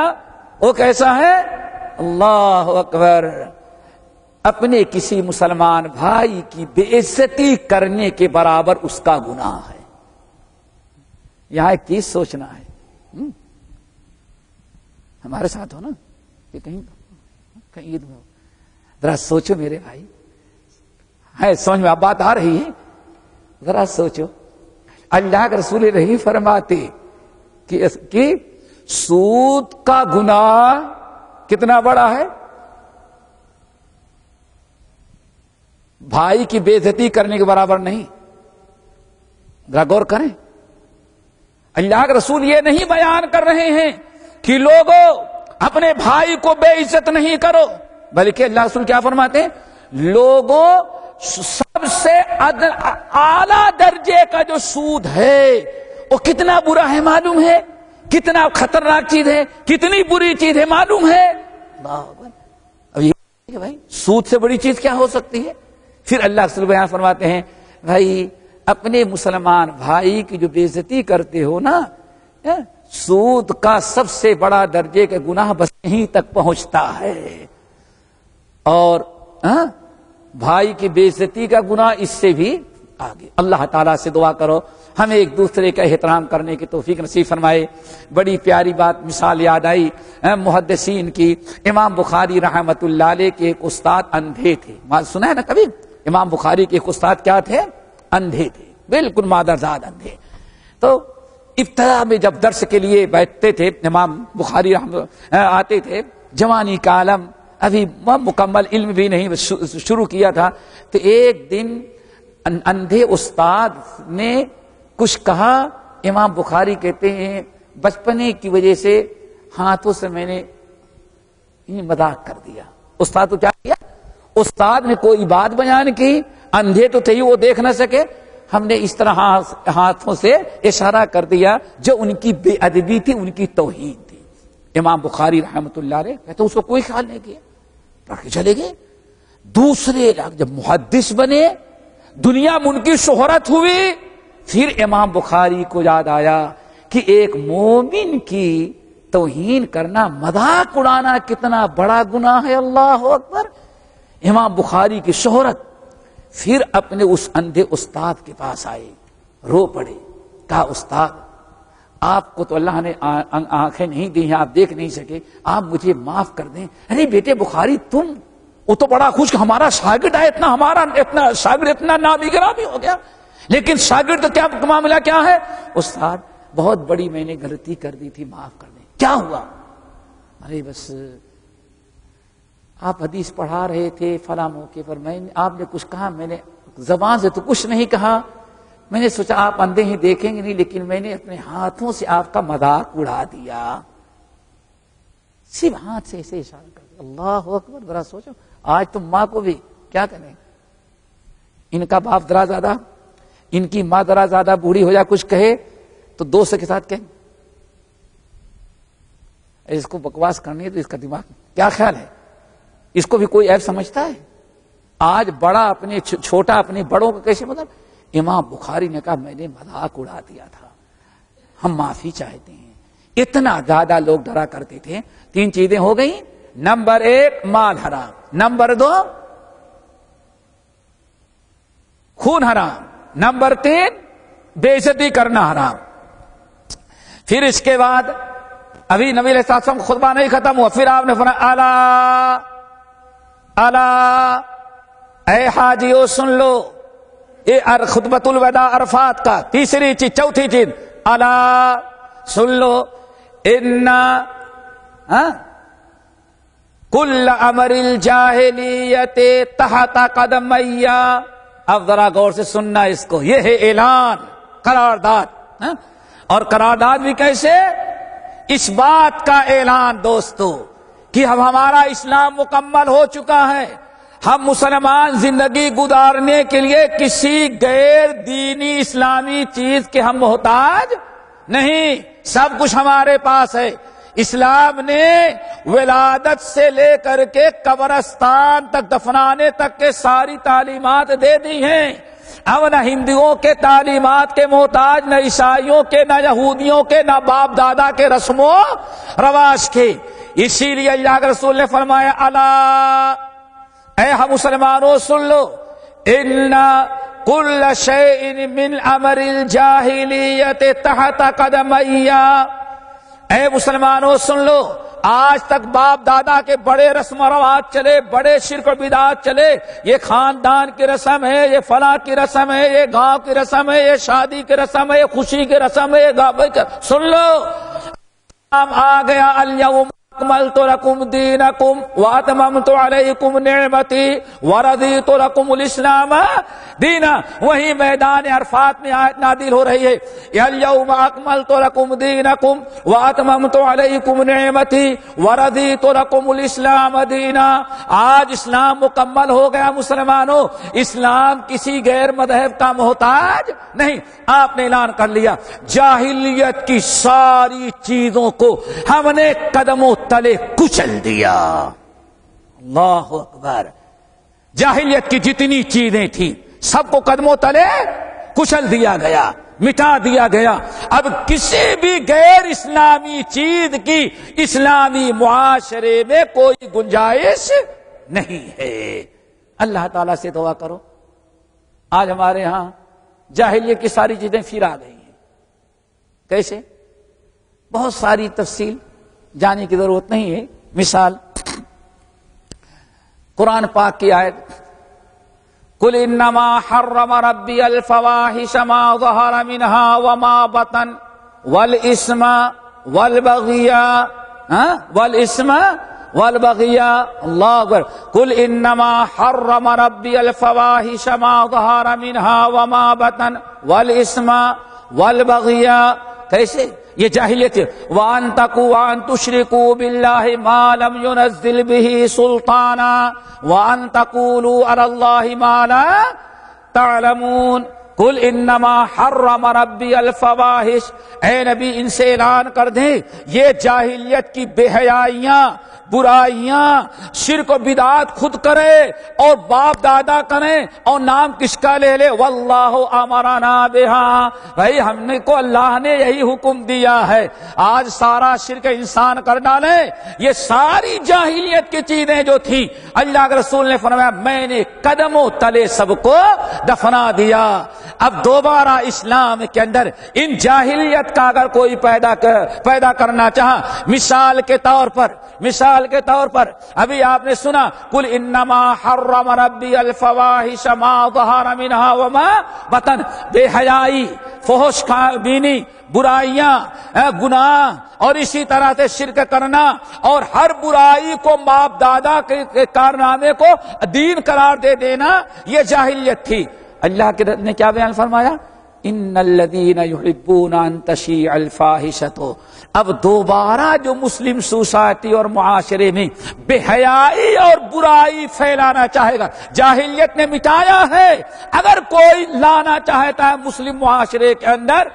وہ کیسا ہے؟ اللہ اکبر، اپنے کسی مسلمان بھائی کی بے عزتی کرنے کے برابر اس کا گناہ ہے۔ یہاں ایک چیز سوچنا ہے، ہمارے ساتھ ہو نا کہ کہیں عید میں ذرا سوچو میرے بھائی، ہے سمجھ میں اب بات آ رہی ہے؟ ذرا سوچو، اللہ کے رسول رحیم فرماتے کہ سود کا گناہ کتنا بڑا ہے؟ بھائی کی بے عزتی کرنے کے برابر نہیں۔ ذرا غور کریں، اللہ کے رسول یہ نہیں بیان کر رہے ہیں کہ لوگوں اپنے بھائی کو بے عزت نہیں کرو، بلکہ اللہ رسول کیا فرماتے ہیں؟ لوگوں سب سے اعلیٰ درجے کا جو سود ہے وہ کتنا برا ہے معلوم ہے؟ کتنا خطرناک چیز ہے، کتنی بری چیز ہے معلوم ہے؟ اب یہ کہ بھائی سود سے بڑی چیز کیا ہو سکتی ہے؟ پھر اللہ رسول بیان فرماتے ہیں بھائی اپنے مسلمان بھائی کی جو بے عزتی کرتے ہو نا، سود کا سب سے بڑا درجے کا گناہ بس یہیں تک پہنچتا ہے، اور بھائی کی بے عزتی کا گناہ اس سے بھی آگے۔ اللہ تعالیٰ سے دعا کرو ہمیں ایک دوسرے کا احترام کرنے کی توفیق نصیب فرمائے۔ بڑی پیاری بات مثال یاد آئی محدثین کی، امام بخاری رحمت اللہ علیہ کے ایک استاد اندھے تھے، سنا ہے نا کبھی؟ امام بخاری کے ایک استاد کیا تھے؟ اندھے تھے، بالکل مادرزاد اندھے۔ تو ابتدا میں جب درس کے لیے بیٹھتے تھے امام بخاری آتے تھے، جوانی کا عالم، ابھی مکمل علم بھی نہیں شروع کیا تھا، تو ایک دن اندھے استاد نے کچھ کہا، امام بخاری کہتے ہیں بچپنے کی وجہ سے ہاتھوں سے میں نے مذاق کر دیا۔ استاد تو کیا کیا؟ استاد نے کوئی بات بیان کی، اندھے تو تھے وہ دیکھ نہ سکے، ہم نے اس طرح ہاتھوں سے اشارہ کر دیا جو ان کی بے ادبی تھی، ان کی توہین تھی۔ امام بخاری رحمت اللہ علیہ کہتے اس کو کوئی خیال نہیں کیا، پڑھ کے چلے گئے۔ دوسرے جب محدث بنے، دنیا میں ان کی شہرت ہوئی، پھر امام بخاری کو یاد آیا کہ ایک مومن کی توہین کرنا، مذاق اڑانا کتنا بڑا گناہ ہے۔ اللہ اکبر۔ امام بخاری کی شہرت، پھر اپنے اس اندھے استاد کے پاس آئے، رو پڑے، کہا استاد آپ کو تو اللہ نے آنکھیں نہیں دی ہیں، آپ دیکھ نہیں سکے، آپ مجھے معاف کر دیں۔ ارے بیٹے بخاری تم، وہ تو بڑا خوش کہ ہمارا شاگرد ہے، اتنا شاگرد اتنا نامی گرامی ہو گیا، لیکن شاگرد تو کیا معاملہ کیا ہے؟ استاد بہت بڑی میں نے غلطی کر دی تھی، معاف کر دیں۔ کیا ہوا؟ ارے بس آپ حدیث پڑھا رہے تھے فلاں موقع پر، آپ نے کچھ کہا، میں نے زبان سے تو کچھ نہیں کہا، میں نے سوچا آپ اندھے ہی دیکھیں گے نہیں، لیکن میں نے اپنے ہاتھوں سے آپ کا مذاق اڑا دیا، صرف ہاتھ سے ایسے اشارہ کر دیا۔ اللہ اکبر، ذرا سوچو، آج تم ماں کو بھی کیا کریں، ان کا باپ ذرا زیادہ، ان کی ماں ذرا زیادہ بوڑھی ہو جائے کچھ کہے تو دوست کے ساتھ کہیں اس کو بکواس کرنی ہے، تو اس کا دماغ کیا خیال ہے، اس کو بھی کوئی عیب سمجھتا ہے؟ آج بڑا اپنے چھوٹا اپنے بڑوں کو کیسے مطلب، امام بخاری نے کہا میں نے مذاق اڑا دیا تھا، ہم معافی چاہتے ہیں۔ اتنا زیادہ لوگ ڈرا کرتے تھے۔ 3 چیزیں ہو گئی، نمبر 1 مال حرام، نمبر 2 خون حرام، نمبر 3 بے عزتی کرنا حرام۔ پھر اس کے بعد ابھی نبی علیہ السلام خطبہ نہیں ختم ہوا، پھر آپ نے فرمایا الا الا، اے حاجیو سن لو، یہ خطبۃ الوداع عرفات کا تیسری چیز، چوتھی چیز، الا سن لو، ان کل امر الجاہلیت تحت قدمی۔ اب ذرا غور سے سننا اس کو، یہ ہے اعلان، قرارداد، اور قرارداد بھی کیسے؟ اس بات کا اعلان دوستو کہ اب ہمارا اسلام مکمل ہو چکا ہے، ہم مسلمان زندگی گزارنے کے لیے کسی غیر دینی اسلامی چیز کے ہم محتاج نہیں، سب کچھ ہمارے پاس ہے۔ اسلام نے ولادت سے لے کر کے قبرستان تک دفنانے تک کے ساری تعلیمات دے دی ہیں۔ اب نہ ہندوؤں کے تعلیمات کے محتاج، نہ عیسائیوں کے، نہ یہودیوں کے، نہ باپ دادا کے رسم و رواج کے۔ اسی لیے اللہ کے رسول نے فرمایا الا، اے ہم مسلمانوں سن لو، ان کل شیء من امر الجاہلیت تحت قدمی۔ اے مسلمانوں سن لو، آج تک باپ دادا کے بڑے رسم و رواج چلے، بڑے شرک و بدعات چلے، یہ خاندان کی رسم ہے، یہ فلاں کی رسم ہے، یہ گاؤں کی رسم ہے، یہ شادی کی رسم ہے، یہ خوشی کی رسم ہے، یہ گاؤں کی، سن لو آ گیا الیوم اکملت لکم دینکم واتممت علیکم نعمتی ورضیت لکم الاسلام دینا۔ وہی میدان عرفات میں آیت نازل ہو رہی ہے، الیوم اکملت لکم دینکم واتممت علیکم نعمتی ورضیت لکم الاسلام دینا۔ آج اسلام مکمل ہو گیا مسلمانوں، اسلام کسی غیر مذہب کا محتاج نہیں۔ آپ نے اعلان کر لیا، جاہلیت کی ساری چیزوں کو ہم نے قدموں تلے کچل دیا۔ اللہ اکبر، جاہلیت کی جتنی چیزیں تھیں سب کو قدموں تلے کچل دیا گیا، مٹا دیا گیا۔ اب کسی بھی غیر اسلامی چیز کی اسلامی معاشرے میں کوئی گنجائش نہیں ہے۔ اللہ تعالیٰ سے دعا کرو، آج ہمارے ہاں جاہلیت کی ساری چیزیں پھر آ گئی ہیں۔ کیسے؟ بہت ساری تفصیل جانے کی ضرورت نہیں ہے۔ مثال قرآن پاک کی آیت، قل انما حرم ربی الفواحش ما ظہر منها وما بطن والاسم والبغی اللہ اکبر، قل انما حرم ربی الفواحش ما ظہر منها وما بطن والاسم والبغی۔ کیسے؟ یہ جاہلیت، وَأَن تُشْرِكُوا بِاللَّهِ مَا لَمْ يُنَزِّلْ بِهِ سُلْطَانًا وَأَن تَقُولُوا عَلَى اللَّهِ مَا لَا تَعْلَمُونَ۔ قُلْ إِنَّمَا حَرَّمَ رَبِّيَ الْفَوَاحِشَ، اے نبی ان سے اعلان کر دیں یہ جاہلیت کی بے حیائیاں، برائیاں، شرک و بدعات خود کرے اور باپ دادا کریں اور نام کس کا لے لے، واللہ امرنا بہا، بھائی ہم نے کو اللہ نے یہی حکم دیا ہے۔ آج سارا شرک انسان کر ڈالے، یہ ساری جاہلیت کی چیزیں جو تھی اللہ کے رسول نے فرمایا میں نے قدموں تلے سب کو دفنا دیا۔ اب دوبارہ اسلام کے اندر ان جاہلیت کا اگر کوئی پیدا کرنا چاہا، مثال کے طور پر مثال کے طور پر ابھی آپ نے سنا قل انما حرم ربی الفواحش ما ظہر منها وما بطن، بے حیائی، فحش بینی، برائیاں، گناہ اور اسی طرح سے شرک کرنا اور ہر برائی کو باپ دادا کے کارنامے کو دین قرار دے دینا، یہ جاہلیت تھی۔ اللہ کے رب نے کیا بیان فرمایا؟ ان الذین یحبون ان تشیع الفاحشۃ، اب دوبارہ جو مسلم سوسائٹی اور معاشرے میں بے حیائی اور برائی پھیلانا چاہے گا، جاہلیت نے مٹایا ہے، اگر کوئی لانا چاہتا ہے مسلم معاشرے کے اندر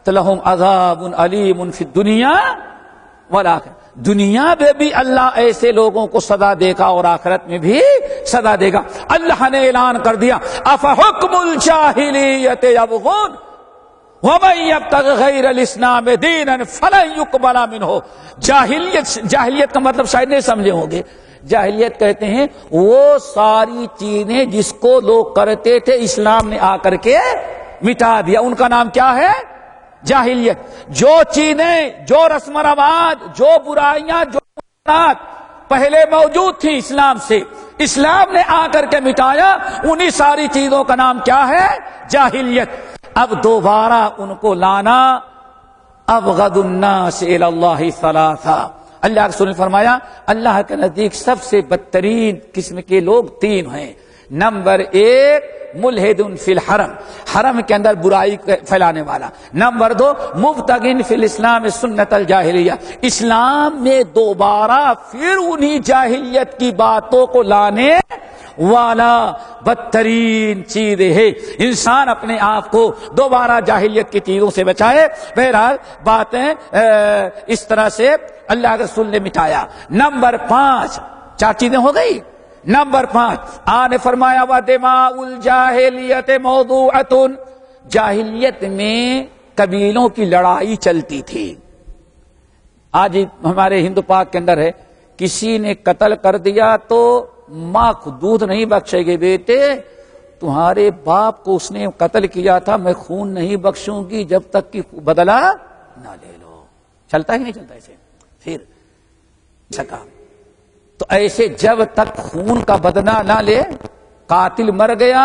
تو لہم عذاب علیم فی الدنیا والآخرہ، دنیا میں بھی اللہ ایسے لوگوں کو سزا دے گا اور آخرت میں بھی سزا دے گا۔ اللہ نے اعلان کر دیا افحکم الجاہلیت یبغون ومن یبتغ غیر الاسلام دینا فلن یقبل منہ۔ جاہلیت کا مطلب شاید نہیں سمجھے ہوں گے، جاہلیت کہتے ہیں وہ ساری چیزیں جس کو لوگ کرتے تھے اسلام نے آ کر کے مٹا دیا، ان کا نام کیا ہے؟ جاہلیت۔ جو چیزیں، جو رسم و رواج، جو برائیاں، جو منکرات پہلے موجود تھی اسلام سے، اسلام نے آ کر کے مٹایا، انہی ساری چیزوں کا نام کیا ہے؟ جاہلیت۔ اب دوبارہ ان کو لانا، ابغض الناس الی اللہ ثلاثہ، اللہ کے رسول نے فرمایا اللہ کے نزدیک سب سے بدترین قسم کے لوگ تین ہیں۔ نمبر ایک ملحد فی الحرم، حرم کے اندر برائی پھیلانے والا۔ نمبر دو مبتغین فی الاسلام سنت الجاہلیہ، اسلام میں دوبارہ پھر انہی جاہلیت کی باتوں کو لانے والا بدترین چیز ہے۔ انسان اپنے آپ کو دوبارہ جاہلیت کی چیزوں سے بچائے۔ بہرحال باتیں اس طرح سے اللہ کے رسول نے مٹایا۔ نمبر 5، 4 چیزیں ہو گئی۔ نمبر 5 آپ نے فرمایا وَدِمَاءُ الْجَاهِلِيَّةِ مَوْضُوعَةٌ، جاہلیت میں قبیلوں کی لڑائی چلتی تھی۔ آج ہمارے ہندو پاک کے اندر ہے، کسی نے قتل کر دیا تو ماں دودھ نہیں بخشے گی، بیٹے تمہارے باپ کو اس نے قتل کیا تھا، میں خون نہیں بخشوں گی جب تک کہ بدلہ نہ لے لو۔ چلتا ہی نہیں چلتا ایسے پھر سکا تو ایسے جب تک خون کا بدلہ نہ لے، قاتل مر گیا،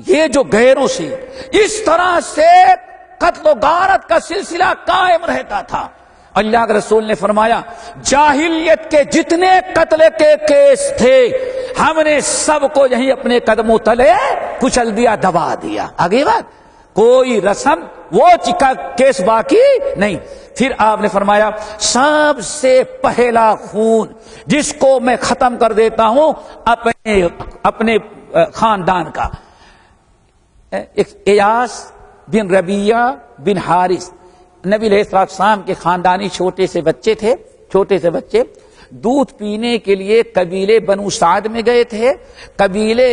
یہ جو غیروں سے اس طرح سے قتل و غارت کا سلسلہ قائم رہتا تھا۔ اللہ کے رسول نے فرمایا جاہلیت کے جتنے قتل کے کیس تھے ہم نے سب کو یہیں اپنے قدموں تلے کچل دیا، دبا دیا۔ آگے بات کوئی رسم وہ کیس باقی نہیں۔ پھر آپ نے فرمایا سب سے پہلا خون جس کو میں ختم کر دیتا ہوں اپنے خاندان کا، ایاس بن ربیعہ بن حارث، نبی علیہ السلام کے خاندانی چھوٹے سے بچے دودھ پینے کے لیے قبیلے بنو سعد میں گئے تھے۔ قبیلے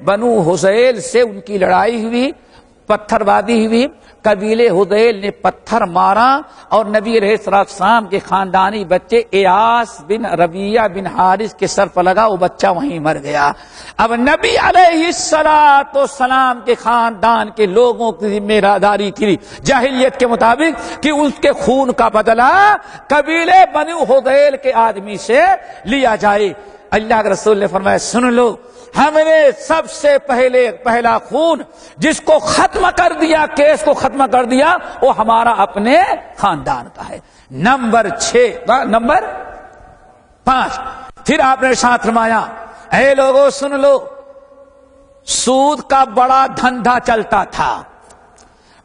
بنو حذیل سے ان کی لڑائی ہوئی، پتھر بازی ہوئی، قبیلے حذیل نے پتھر مارا اور نبی علیہ السلام کے خاندانی بچے ایاس بن ربیعہ بن حارث کے سر پر لگا، وہ بچہ وہیں مر گیا۔ اب نبی علیہ السلام کے خاندان کے لوگوں کی ذمہ داری تھی جاہلیت کے مطابق کہ اس کے خون کا بدلہ قبیلے بنو حذیل کے آدمی سے لیا جائے۔ اللہ کے رسول نے فرمایا سن لو، ہم نے سب سے پہلا خون جس کو ختم کر دیا، کیس کو ختم کر دیا، وہ ہمارا اپنے خاندان کا ہے۔ نمبر 5 پھر آپ نے ساتھ فرمایا اے لوگوں سن لو، سود کا بڑا دھندا چلتا تھا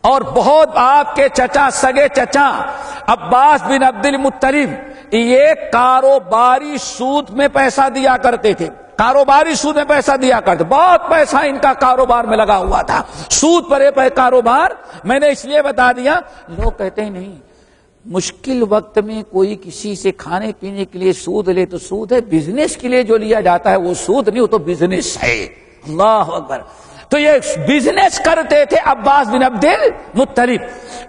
اور بہت آپ کے چچا، سگے چچا عباس بن عبد المطلب یہ کاروباری سود میں پیسہ دیا کرتے تھے، بہت پیسہ ان کا کاروبار میں لگا ہوا تھا، سود پر کاروبار۔ میں نے اس لیے بتا دیا، لوگ کہتے ہیں نہیں مشکل وقت میں کوئی کسی سے کھانے پینے کے لیے سود لے تو سود ہے، بزنس کے لیے جو لیا جاتا ہے وہ سود نہیں، وہ تو بزنس ہے۔ اللہ اکبر۔ تو یہ بزنس کرتے تھے عباس بن عبد المطلب۔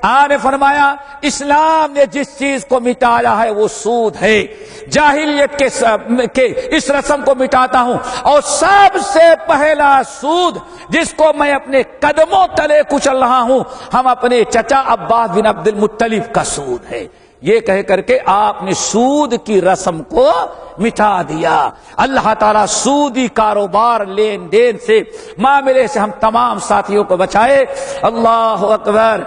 آپ نے فرمایا اسلام نے جس چیز کو مٹایا ہے وہ سود ہے، جاہلیت کے اس رسم کو مٹاتا ہوں، اور سب سے پہلا سود جس کو میں اپنے قدموں تلے کچل رہا ہوں ہم اپنے چچا عباس بن عبد المطلب کا سود ہے۔ یہ کہہ کر کے آپ نے سود کی رسم کو مٹا دیا۔ اللہ تعالیٰ سودی کاروبار لین دین سے معاملے سے ہم تمام ساتھیوں کو بچائے۔ اللہ اکبر۔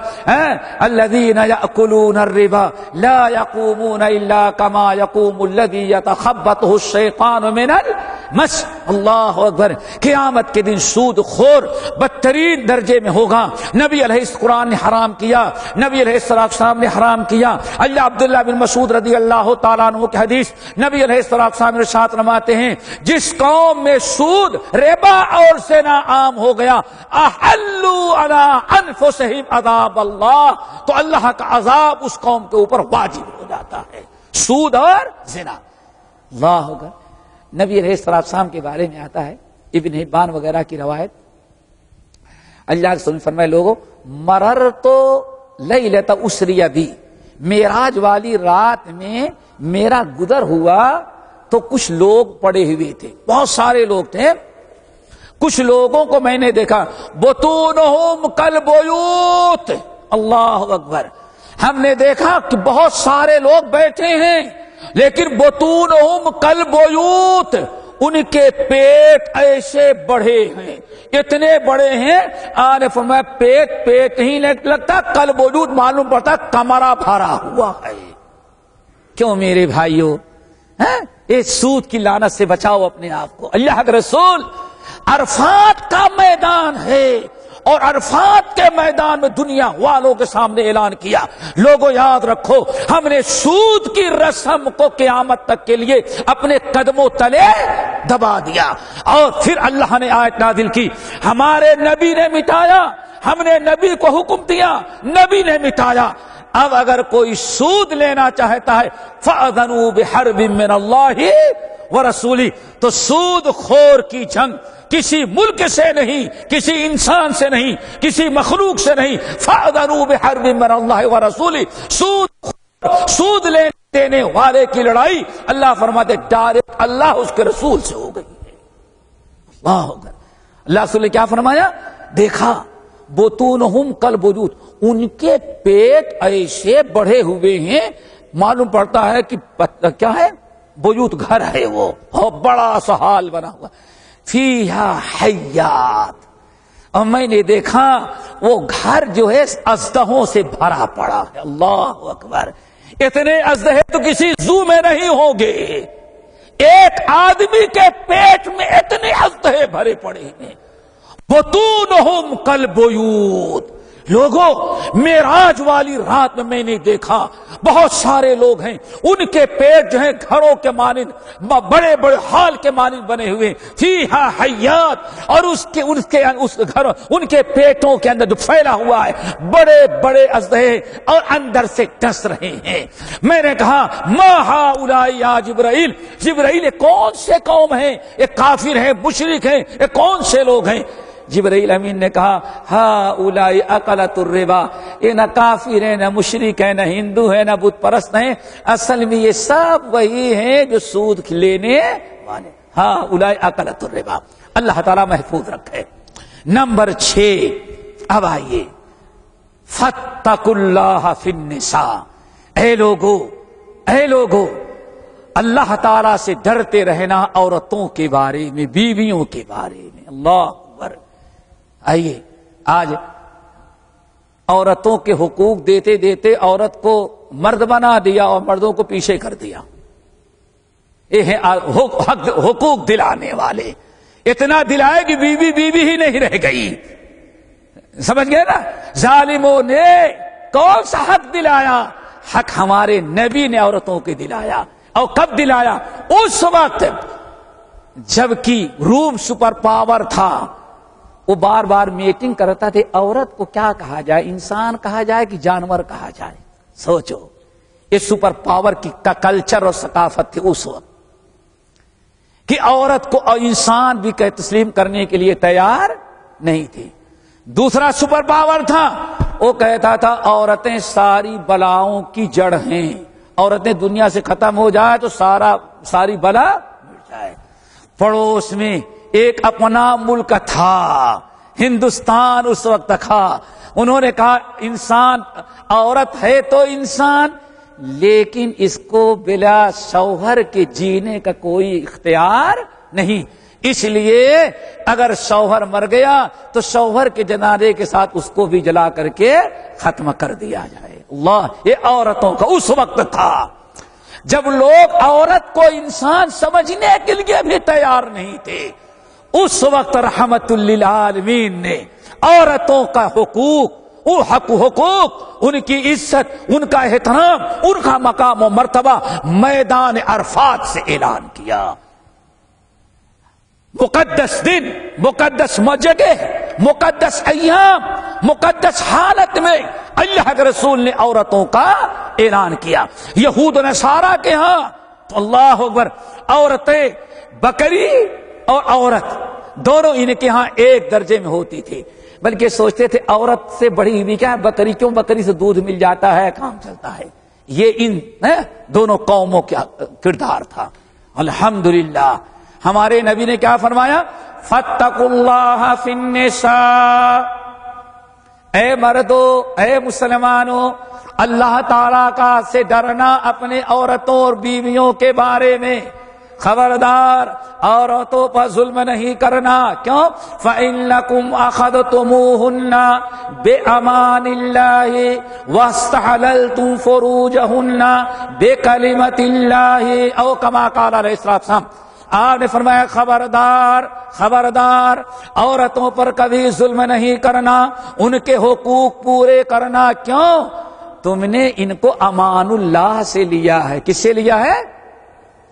الذین یأکلون الربا لا یقومون الا کما یقوم الذی یتخبطہ الشیطان من المس۔ اللہ اکبر۔ قیامت کے دن سود خور بدترین درجے میں ہوگا۔ نبی علیہ القرآن نے حرام کیا، نبی علیہ السلام نے حرام کیا۔ اللہ عبداللہ بن مسعود رضی اللہ تعالیٰ عنہ کی حدیث، نبی علیہ السلام ارشاد فرماتے ہیں جس قوم میں سود ربا اور زنا عام ہو گیا، احلوا علی انفسہم عذاب اللہ، تو اللہ کا عذاب اس قوم کے اوپر واجب ہو جاتا ہے۔ سود اور زنا۔ اللہ اکبر۔ نبی علیہ السلام کے بارے میں آتا ہے ابن حبان وغیرہ کی روایت، اللہ کے رسول فرمائے لوگوں مررت لیلۃ اسری بی، معراج والی رات میں میرا گزر ہوا تو کچھ لوگ پڑے ہوئے تھے، بہت سارے لوگ تھے۔ کچھ لوگوں کو میں نے دیکھا بطونہم کالبیوت۔ اللہ اکبر۔ ہم نے دیکھا کہ بہت سارے لوگ بیٹھے ہیں لیکن بطونہم کالبیوت، ان کے پیٹ ایسے بڑھے ہیں، اتنے بڑے ہیں آنے فرمایا پیٹ ہی لگتا، کالبیوت معلوم پڑتا کمرہ بھرا ہوا ہے۔ کیوں میرے بھائیوں؟ اس سود کی لعنت سے بچاؤ اپنے آپ کو۔ اللہ کے رسول عرفات کا میدان ہے اور عرفات کے میدان میں دنیا والوں کے سامنے اعلان کیا، لوگوں یاد رکھو ہم نے سود کی رسم کو قیامت تک کے لیے اپنے قدموں تلے دبا دیا۔ اور پھر اللہ نے آیت نازل کی، ہمارے نبی نے مٹایا، ہم نے نبی کو حکم دیا، نبی نے مٹایا۔ اب اگر کوئی سود لینا چاہتا ہے فَأَذَنُوا بِحَرْبٍ مِّنَ اللَّهِ وَرَسُولِهِ، تو سود خور کی جنگ کسی ملک سے نہیں، کسی انسان سے نہیں، کسی مخلوق سے نہیں۔ فَأَذَنُوا بِحَرْبٍ مِّنَ اللَّهِ وَرَسُولِهِ، سود لینے والے کی لڑائی اللہ فرماتے ڈائریکٹ اللہ اس کے رسول سے ہو گئی ہے۔ اللہ اکبر۔ اللہ رسول نے کیا فرمایا؟ دیکھا بطونہم کالبیوت، ان کے پیٹ ایسے بڑھے ہوئے ہیں معلوم پڑتا ہے کہ کیا ہے، بیوت گھر ہے، وہ بڑا سا حال بنا ہوا، فیہا حیات، اور میں نے دیکھا وہ گھر جو ہے اژدہوں سے بھرا پڑا ہے۔ اللہ اکبر۔ اتنے اژدہے تو کسی زو میں نہیں ہوں گے، ایک آدمی کے پیٹ میں اتنے اژدہے بھرے پڑے ہیں۔ بطونہم کالبیوت۔ لوگوں معراج والی رات میں نے دیکھا بہت سارے لوگ ہیں، ان کے پیٹ جو ہیں گھروں کے مانند، بڑے بڑے ہال کے مانند بنے ہوئے، فیہا حیات، اور ان کے پیٹوں کے اندر جو پھیلا ہوا ہے بڑے بڑے اژدہے اور اندر سے ڈس رہے ہیں۔ میں نے کہا ما ہؤلاء یا جبرائیل، جبرائیل یہ کون سے قوم ہیں؟ یہ کافر ہیں، مشرک ہیں، یہ کون سے لوگ ہیں؟ جبرائیل امین نے کہا ہؤلاء اکلۃ الربا، یہ نہ کافر ہیں، نہ مشرک ہیں، نہ ہندو ہیں، نہ بت پرست ہیں، اصل میں یہ سب وہی ہیں جو سود لینے والے۔ ہؤلاء اکلۃ الربا۔ اللہ تعالیٰ محفوظ رکھے۔ نمبر 6، اب آئیے فاتقوا اللہ فی النساء۔ اے لوگو اللہ تعالیٰ سے ڈرتے رہنا عورتوں کے بارے میں، بیویوں کے بارے میں۔ اللہ اکبر۔ آئیے آج عورتوں کے حقوق دیتے دیتے عورت کو مرد بنا دیا اور مردوں کو پیچھے کر دیا۔ یہ ہے حقوق دلانے والے، اتنا دلائے کہ بیوی بیوی ہی نہیں رہ گئی۔ سمجھ گئے نا؟ ظالموں نے کون سا حق دلایا؟ حق ہمارے نبی نے عورتوں کے دلایا۔ اور کب دلایا؟ اس وقت جبکہ روم سپر پاور تھا، وہ بار بار میٹنگ کرتا تھے عورت کو کیا کہا جائے، انسان کہا جائے کہ جانور کہا جائے۔ سوچو، یہ سپر پاور کی کا کلچر اور ثقافت تھی اس وقت کہ عورت کو انسان بھی تسلیم کرنے کے لیے تیار نہیں تھی۔ دوسرا سپر پاور تھا، وہ کہتا تھا عورتیں ساری بلاؤں کی جڑ ہیں، عورتیں دنیا سے ختم ہو جائے تو ساری بلا مٹ جائے۔ پڑوس میں ایک اپنا ملک تھا، ہندوستان اس وقت تھا، انہوں نے کہا انسان عورت ہے تو انسان، لیکن اس کو بلا شوہر کے جینے کا کوئی اختیار نہیں. اس لیے اگر شوہر مر گیا تو شوہر کے جنازے کے ساتھ اس کو بھی جلا کر کے ختم کر دیا جائے. اللہ، یہ عورتوں کا اس وقت تھا جب لوگ عورت کو انسان سمجھنے کے لیے بھی تیار نہیں تھے. اس وقت رحمت للعالمین نے عورتوں کا حقوق، وہ حقوق، ان کی عزت، ان کا احترام، ان کا مقام و مرتبہ میدان عرفات سے اعلان کیا. مقدس دن، مقدس جگہ، مقدس ایام، مقدس حالت میں اللہ کے رسول نے عورتوں کا اعلان کیا. یہود و نصارہ کے ہاں تو اللہ اکبر، عورتیں، بکری اور عورت دونوں ان کے ہاں ایک درجے میں ہوتی تھی، بلکہ سوچتے تھے عورت سے بڑی ہوئی کیا ہے بکری، کیوں بکری سے دودھ مل جاتا ہے، کام چلتا ہے. یہ ان دونوں قوموں کا کردار تھا. الحمدللہ ہمارے نبی نے کیا فرمایا؟ فاتقوا اللہ فی النساء، اے مردو، اے مسلمانوں، اللہ تعالیٰ کا سے ڈرنا اپنے عورتوں اور بیویوں کے بارے میں. خبردار عورتوں پر ظلم نہیں کرنا. کیوں؟ فَإِنَّكُمْ أَخَذْتُمُوهُنَّ بِأَمَانِ اللَّهِ وَاسْتَحْلَلْتُمْ فُرُوجَهُنَّ بِكَلِمَةِ اللَّهِ أو كما قال علیہ السلام. آپ نے فرمایا خبردار خبردار، عورتوں پر کبھی ظلم نہیں کرنا، ان کے حقوق پورے کرنا. کیوں؟ تم نے ان کو امان اللہ سے لیا ہے. کس سے لیا ہے؟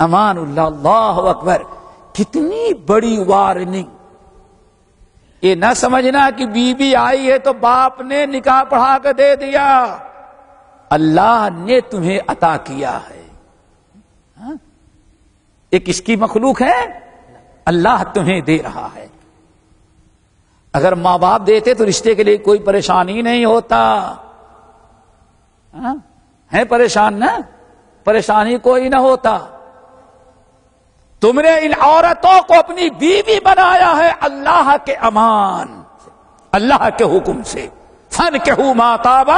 امان اللہ. اللہ اکبر، کتنی بڑی وارننگ. یہ نہ سمجھنا کہ بیوی آئی ہے تو باپ نے نکاح پڑھا کے دے دیا. اللہ نے تمہیں عطا کیا ہے. یہ کس کی مخلوق ہے؟ اللہ تمہیں دے رہا ہے. اگر ماں باپ دیتے تو رشتے کے لیے کوئی پریشانی نہیں ہوتا. ہے پریشان نا؟ پریشانی کوئی نہ ہوتا. تم نے ان عورتوں کو اپنی بیوی بنایا ہے اللہ کے امان، اللہ کے حکم سے. فَانكِحُوا مَا طَابَ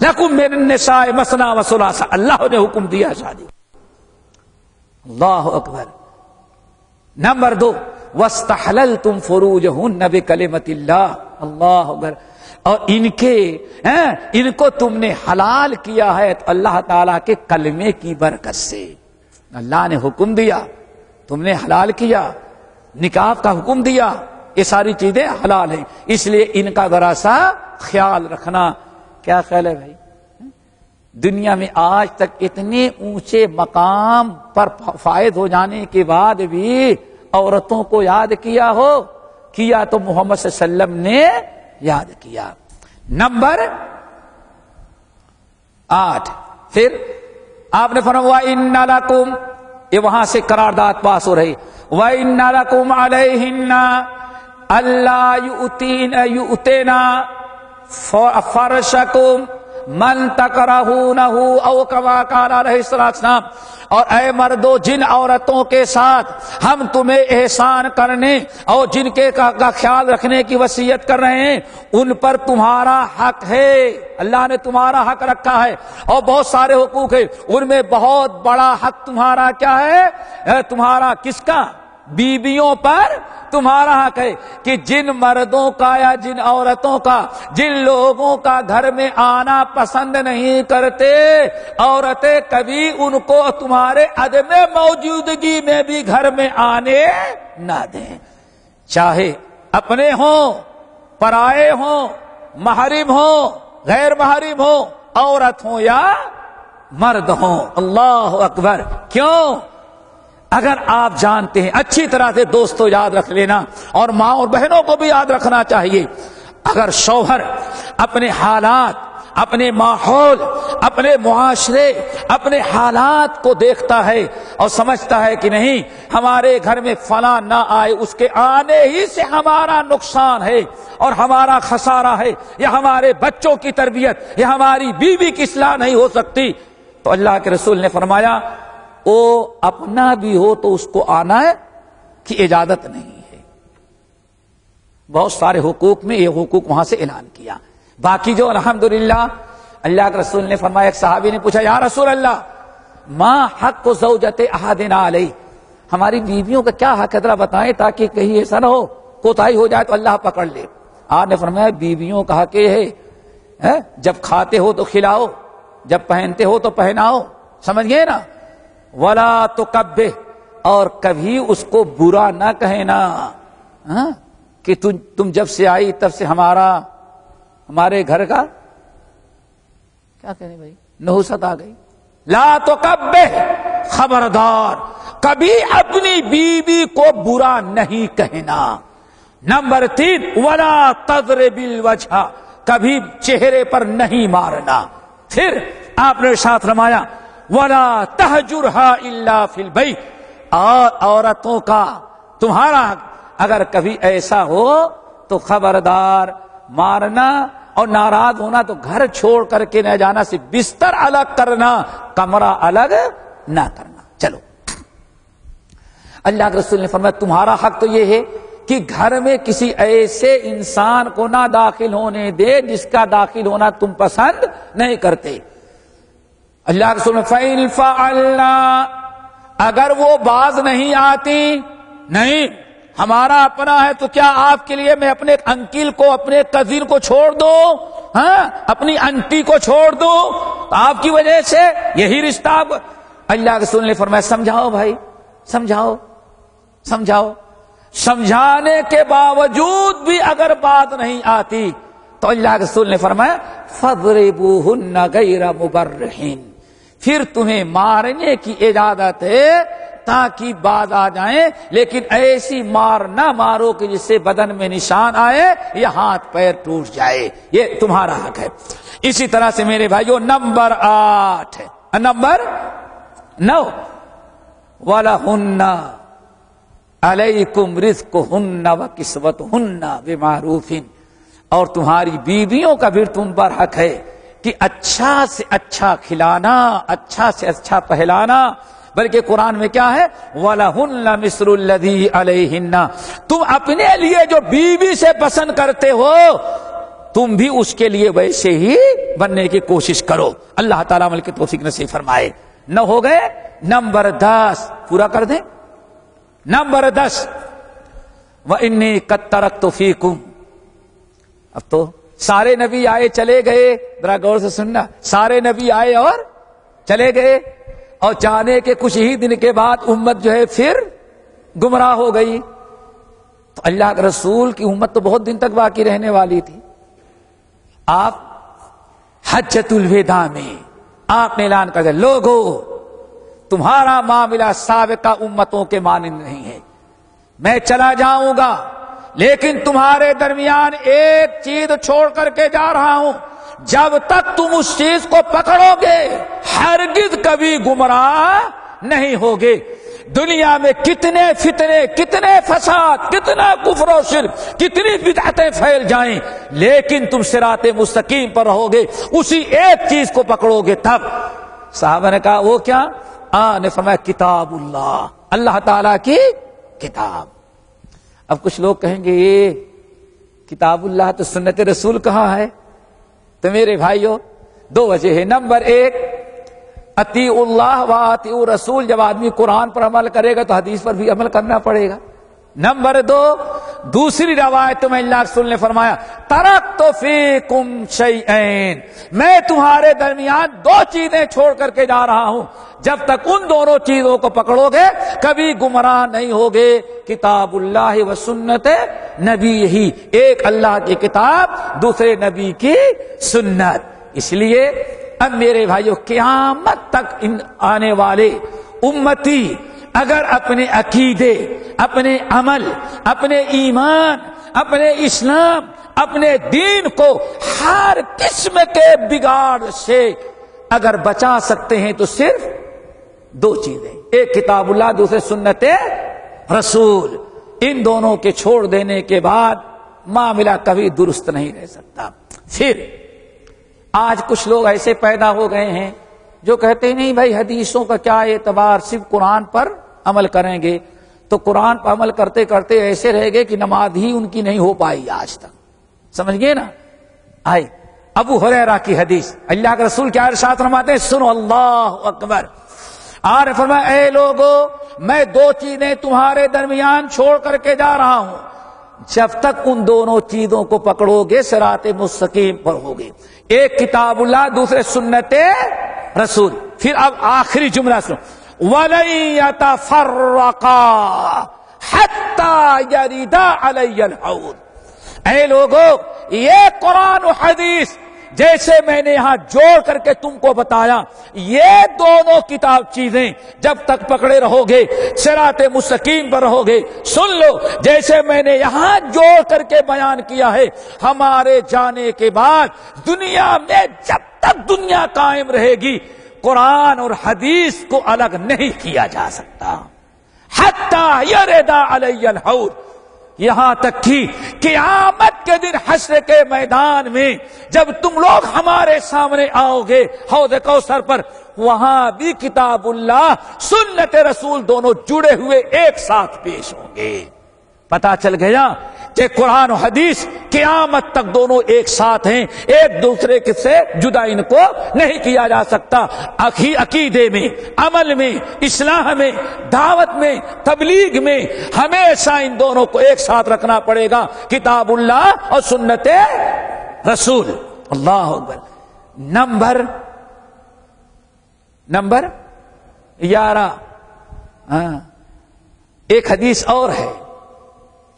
لَكُم مِّنَ النِّسَاءِ مَثْنَىٰ وَثُلَاثَ، اللہ نے حکم دیا شادی. اللہ اکبر. نمبر 2، وَاسْتَحْلَلْتُمْ فُرُوجَهُنَّ بِكَلِمَةِ اللَّهِ. اللہ اکبر. اور ان کو تم نے حلال کیا ہے اللہ تعالیٰ کے کلمے کی برکت سے. اللہ نے حکم دیا، تم نے حلال کیا، نکاح کا حکم دیا، یہ ساری چیزیں حلال ہیں. اس لیے ان کا ذرا سا خیال رکھنا. کیا خیال ہے بھائی؟ دنیا میں آج تک اتنے اونچے مقام پر فائز ہو جانے کے بعد بھی عورتوں کو یاد کیا ہو؟ کیا تو محمد صلی اللہ علیہ وسلم نے یاد کیا. نمبر 8، پھر آپ نے فرمایا وَإِنَّ لَكُمْ، یہ وہاں سے قرارداد پاس ہو رہی، وَإِنَّ لَكُمْ عَلَيْهِنَّ أَلَّا يُؤْتِينَ فَرْشَكُمْ مَنْ تَكْرَهُونَهُ أَوْ كَمَا قَالَ عَلَيْهِ السَّلَامُ. اور اے مردو، جن عورتوں کے ساتھ ہم تمہیں احسان کرنے اور جن کے کا خیال رکھنے کی وصیت کر رہے ہیں، ان پر تمہارا حق ہے. اللہ نے تمہارا حق رکھا ہے اور بہت سارے حقوق ہیں، ان میں بہت بڑا حق تمہارا کیا ہے؟ تمہارا کس کا؟ بیویوں پر تمہارا حق ہے کہ جن مردوں کا یا جن عورتوں کا، جن لوگوں کا گھر میں آنا پسند نہیں کرتے، عورتیں کبھی ان کو تمہارے عدم موجودگی میں بھی گھر میں آنے نہ دیں. چاہے اپنے ہوں، پرائے ہوں، محرم ہوں، غیر محرم ہوں، عورت ہوں یا مرد ہوں. اللہ اکبر. کیوں؟ اگر آپ جانتے ہیں، اچھی طرح سے دوستو یاد رکھ لینا، اور ماں اور بہنوں کو بھی یاد رکھنا چاہیے، اگر شوہر اپنے حالات، اپنے ماحول، اپنے معاشرے، اپنے حالات کو دیکھتا ہے اور سمجھتا ہے کہ نہیں ہمارے گھر میں فلاں نہ آئے، اس کے آنے ہی سے ہمارا نقصان ہے اور ہمارا خسارہ ہے، یا ہمارے بچوں کی تربیت یا ہماری بیوی کی اصلاح نہیں ہو سکتی، تو اللہ کے رسول نے فرمایا وہ اپنا بھی ہو تو اس کو آنا کی اجازت نہیں ہے. بہت سارے حقوق میں یہ حقوق وہاں سے اعلان کیا. باقی جو الحمدللہ اللہ کے رسول نے فرمایا، ایک صحابی نے پوچھا یا رسول اللہ ما حق زوجت احدنا علیہ، ہماری بیویوں کا کیا حق ہے ذرا بتائیں تاکہ کہیں ایسا نہ ہو کوتاہی ہو جائے تو اللہ پکڑ لے۔ آپ نے فرمایا بیویوں کا حق یہ ہے جب کھاتے ہو تو کھلاؤ، جب پہنتے ہو تو پہناؤ، سمجھ گئے نا، ولا تکبہ، اور کبھی اس کو برا نہ کہنا کہ تم جب سے آئی تب سے ہمارے گھر کا کیا کہنے بھائی نحوست آ گئی۔ لا تکبہ، خبردار کبھی اپنی بیوی کو برا نہیں کہنا۔ نمبر 3 ولا تضرب الوجہ، کبھی چہرے پر نہیں مارنا۔ پھر آپ نے ساتھ فرمایا ولا تہجرھا الا فی البیت، اور عورتوں کا تمہارا اگر کبھی ایسا ہو تو خبردار مارنا اور ناراض ہونا تو گھر چھوڑ کر کے نہ جانا، صرف بستر الگ کرنا، کمرہ الگ نہ کرنا۔ چلو اللہ کے رسول نے فرمایا تمہارا حق تو یہ ہے کہ گھر میں کسی ایسے انسان کو نہ داخل ہونے دے جس کا داخل ہونا تم پسند نہیں کرتے۔ اللہ کے رسول نے فَإِنْ فَعَلْنَا، اگر وہ باز نہیں آتی، نہیں ہمارا اپنا ہے تو کیا آپ کے لیے میں اپنے انکل کو اپنے کزن کو چھوڑ دوں، اپنی انٹی کو چھوڑ دوں، تو آپ کی وجہ سے یہی رشتہ۔ اللہ کے رسول نے فرمایا سمجھاؤ بھائی، سمجھاؤ سمجھاؤ، سمجھانے کے باوجود بھی اگر بات نہیں آتی تو اللہ کے رسول نے فرمایا فَضْرِبُوهُنَّ غَيْرَ مُبَرِّحِينَ، پھر تمہیں مارنے کی اجازت ہے تاکہ باز آ جائیں، لیکن ایسی مار نہ مارو کہ جس سے بدن میں نشان آئے یا ہاتھ پیر ٹوٹ جائے، یہ تمہارا حق ہے۔ اسی طرح سے میرے بھائیو نمبر 8 ہے، نمبر 9 وَلَهُنَّ عَلَيْكُمْ رِزْقُهُنَّ وَكِسْوَتُهُنَّ بِمَعْرُوفٍ، اور تمہاری بیویوں کا بھی تم پر حق ہے کہ اچھا سے اچھا کھلانا، اچھا سے اچھا پہلانا، بلکہ قرآن میں کیا ہے وَلَهُنَّ مِثْلُ الَّذِي عَلَيْهِنَّ، تم اپنے لیے جو بیوی سے پسند کرتے ہو تم بھی اس کے لیے ویسے ہی بننے کی کوشش کرو۔ اللہ تعالیٰ عمل کی توفیق نصیب فرمائے۔ نہ ہو گئے نمبر 10 پورا کر دیں۔ نمبر 10 وَإِنِّي قَدْ تَرَكْتُ فِيكُمْ، اب تو سارے نبی آئے چلے گئے، ذرا غور سے سننا، سارے نبی آئے اور چلے گئے، اور چاہنے کے کچھ ہی دن کے بعد امت جو ہے پھر گمراہ ہو گئی، تو اللہ کے رسول کی امت تو بہت دن تک باقی رہنے والی تھی۔ آپ حجۃ الوداع میں آپ نے اعلان کر دیا لوگو تمہارا معاملہ سابقہ امتوں کے مانند نہیں ہے، میں چلا جاؤں گا لیکن تمہارے درمیان ایک چیز چھوڑ کر کے جا رہا ہوں، جب تک تم اس چیز کو پکڑو گے ہرگز کبھی گمراہ نہیں ہوگے۔ دنیا میں کتنے فتنے، کتنے فساد، کتنا کفر و شرک، کتنی بدعتیں پھیل جائیں، لیکن تم صراط مستقیم پر رہو گے، اسی ایک چیز کو پکڑو گے تب۔ صحابہ نے کہا وہ کیا؟ نے فرمایا کتاب اللہ، اللہ تعالیٰ کی کتاب۔ اب کچھ لوگ کہیں گے یہ کتاب اللہ تو سنت رسول کہاں ہے؟ تو میرے بھائیو 2 وجہ ہے۔ نمبر 1 اطیعوا اللہ و اطیعوا رسول، جب آدمی قرآن پر عمل کرے گا تو حدیث پر بھی عمل کرنا پڑے گا۔ نمبر 2 دوسری روایت میں اللہ رسول نے فرمایا ترکت فیکم شیئین، میں تمہارے درمیان 2 چیزیں چھوڑ کر کے جا رہا ہوں، جب تک ان دونوں چیزوں کو پکڑو گے کبھی گمراہ نہیں ہوگے، کتاب اللہ و سنت نبی، ہی ایک اللہ کی کتاب دوسرے نبی کی سنت۔ اس لیے اب میرے بھائیو قیامت تک ان آنے والے امتی اگر اپنے عقیدے، اپنے عمل، اپنے ایمان، اپنے اسلام، اپنے دین کو ہر قسم کے بگاڑ سے اگر بچا سکتے ہیں تو صرف 2 چیزیں، ایک کتاب اللہ، دوسرے سنت رسول، ان دونوں کے چھوڑ دینے کے بعد معاملہ کبھی درست نہیں رہ سکتا۔ پھر آج کچھ لوگ ایسے پیدا ہو گئے ہیں جو کہتے ہیں نہیں بھائی حدیثوں کا کیا اعتبار، صرف قرآن پر عمل کریں گے، تو قرآن پر عمل کرتے کرتے ایسے رہ گئے کہ نماز ہی ان کی نہیں ہو پائی آج تک، سمجھ گئے نا؟ آئے ابو ہریرہ کی حدیث، اللہ کے رسول کیا ارشاد فرماتے ہیں، سنو اللہ اکبر، اور فرمایا اے لوگو میں دو چیزیں تمہارے درمیان چھوڑ کر کے جا رہا ہوں، جب تک ان دونوں چیزوں کو پکڑو گے صراط مستقیم پر ہوگے، ایک کتاب اللہ، دوسرے سنت رسول۔ پھر اب آخری جملہ سنو، وَلَن يَتَفَرَّقَا حَتَّى يَرِدَ عَلَيَّ الْحَوْض۔ اے لوگو یہ قرآن و حدیث جیسے میں نے یہاں جوڑ کر کے تم کو بتایا، یہ دونوں کتاب چیزیں جب تک پکڑے رہو گے صراط مستقیم پر رہو گے، سن لو جیسے میں نے یہاں جوڑ کر کے بیان کیا ہے، ہمارے جانے کے بعد دنیا میں جب تک دنیا قائم رہے گی قرآن اور حدیث کو الگ نہیں کیا جا سکتا، حتی یرد علی الحوض، یہاں تک کہ قیامت کے دن حشر کے میدان میں جب تم لوگ ہمارے سامنے آؤ گے حوض کوثر پر، وہاں بھی کتاب اللہ سنت رسول دونوں جڑے ہوئے ایک ساتھ پیش ہوں گے۔ پتا چل گیا کہ قرآن و حدیث قیامت تک دونوں ایک ساتھ ہیں، ایک دوسرے سے جدا ان کو نہیں کیا جا سکتا۔ عقیدے میں، عمل میں، اصلاح میں، دعوت میں، تبلیغ میں ہمیشہ ان دونوں کو ایک ساتھ رکھنا پڑے گا، کتاب اللہ اور سنت رسول۔ اللہ اکبر۔ نمبر 11، ایک حدیث اور ہے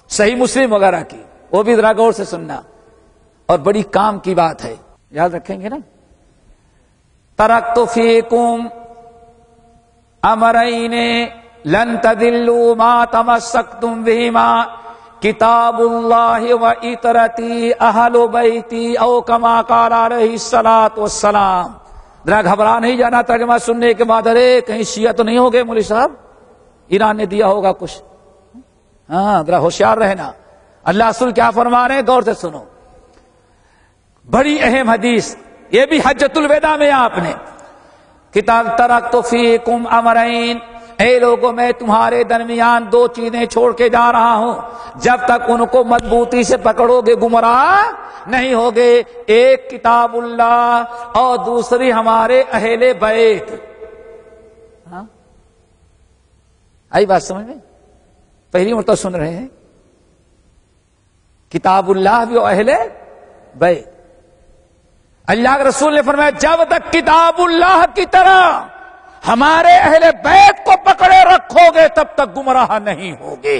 صحیح مسلم وغیرہ کی، وہ بھی ذرا غور سے سننا، اور بڑی کام کی بات ہے، یاد رکھیں گے نا۔ ترکت فیکم امرین لن تضلوا ما تمسکتم بہما کتاب اللہ و اطرتی اہل بیتی او کما قال علیہ الصلوۃ والسلام۔ ذرا گھبرا نہیں جانا ترجمہ سننے کے بعد، ارے کہیں شیعہ تو نہیں ہو گئے مولوی صاحب، ایران نے دیا ہوگا کچھ، ہاں ذرا ہوشیار رہنا۔ اللہ رسول کیا فرما رہے ہیں، غور سے سنو، بڑی اہم حدیث، یہ بھی حجۃ الوداع میں آپ نے، کتاب ترکت فیکم امرین، اے لوگوں میں تمہارے درمیان دو چیزیں چھوڑ کے جا رہا ہوں، جب تک ان کو مضبوطی سے پکڑو گے گمراہ نہیں ہوگے، ایک کتاب اللہ اور دوسری ہمارے اہل بیت۔ ہاں آئی بات سمجھ میں؟ پہلی مرتبہ سن رہے ہیں، کتاب اللہ بھی اہل بیت۔ اللہ کے رسول نے فرمایا جب تک کتاب اللہ کی طرح ہمارے اہل بیت کو پکڑے رکھو گے تب تک گمراہ نہیں ہوگے،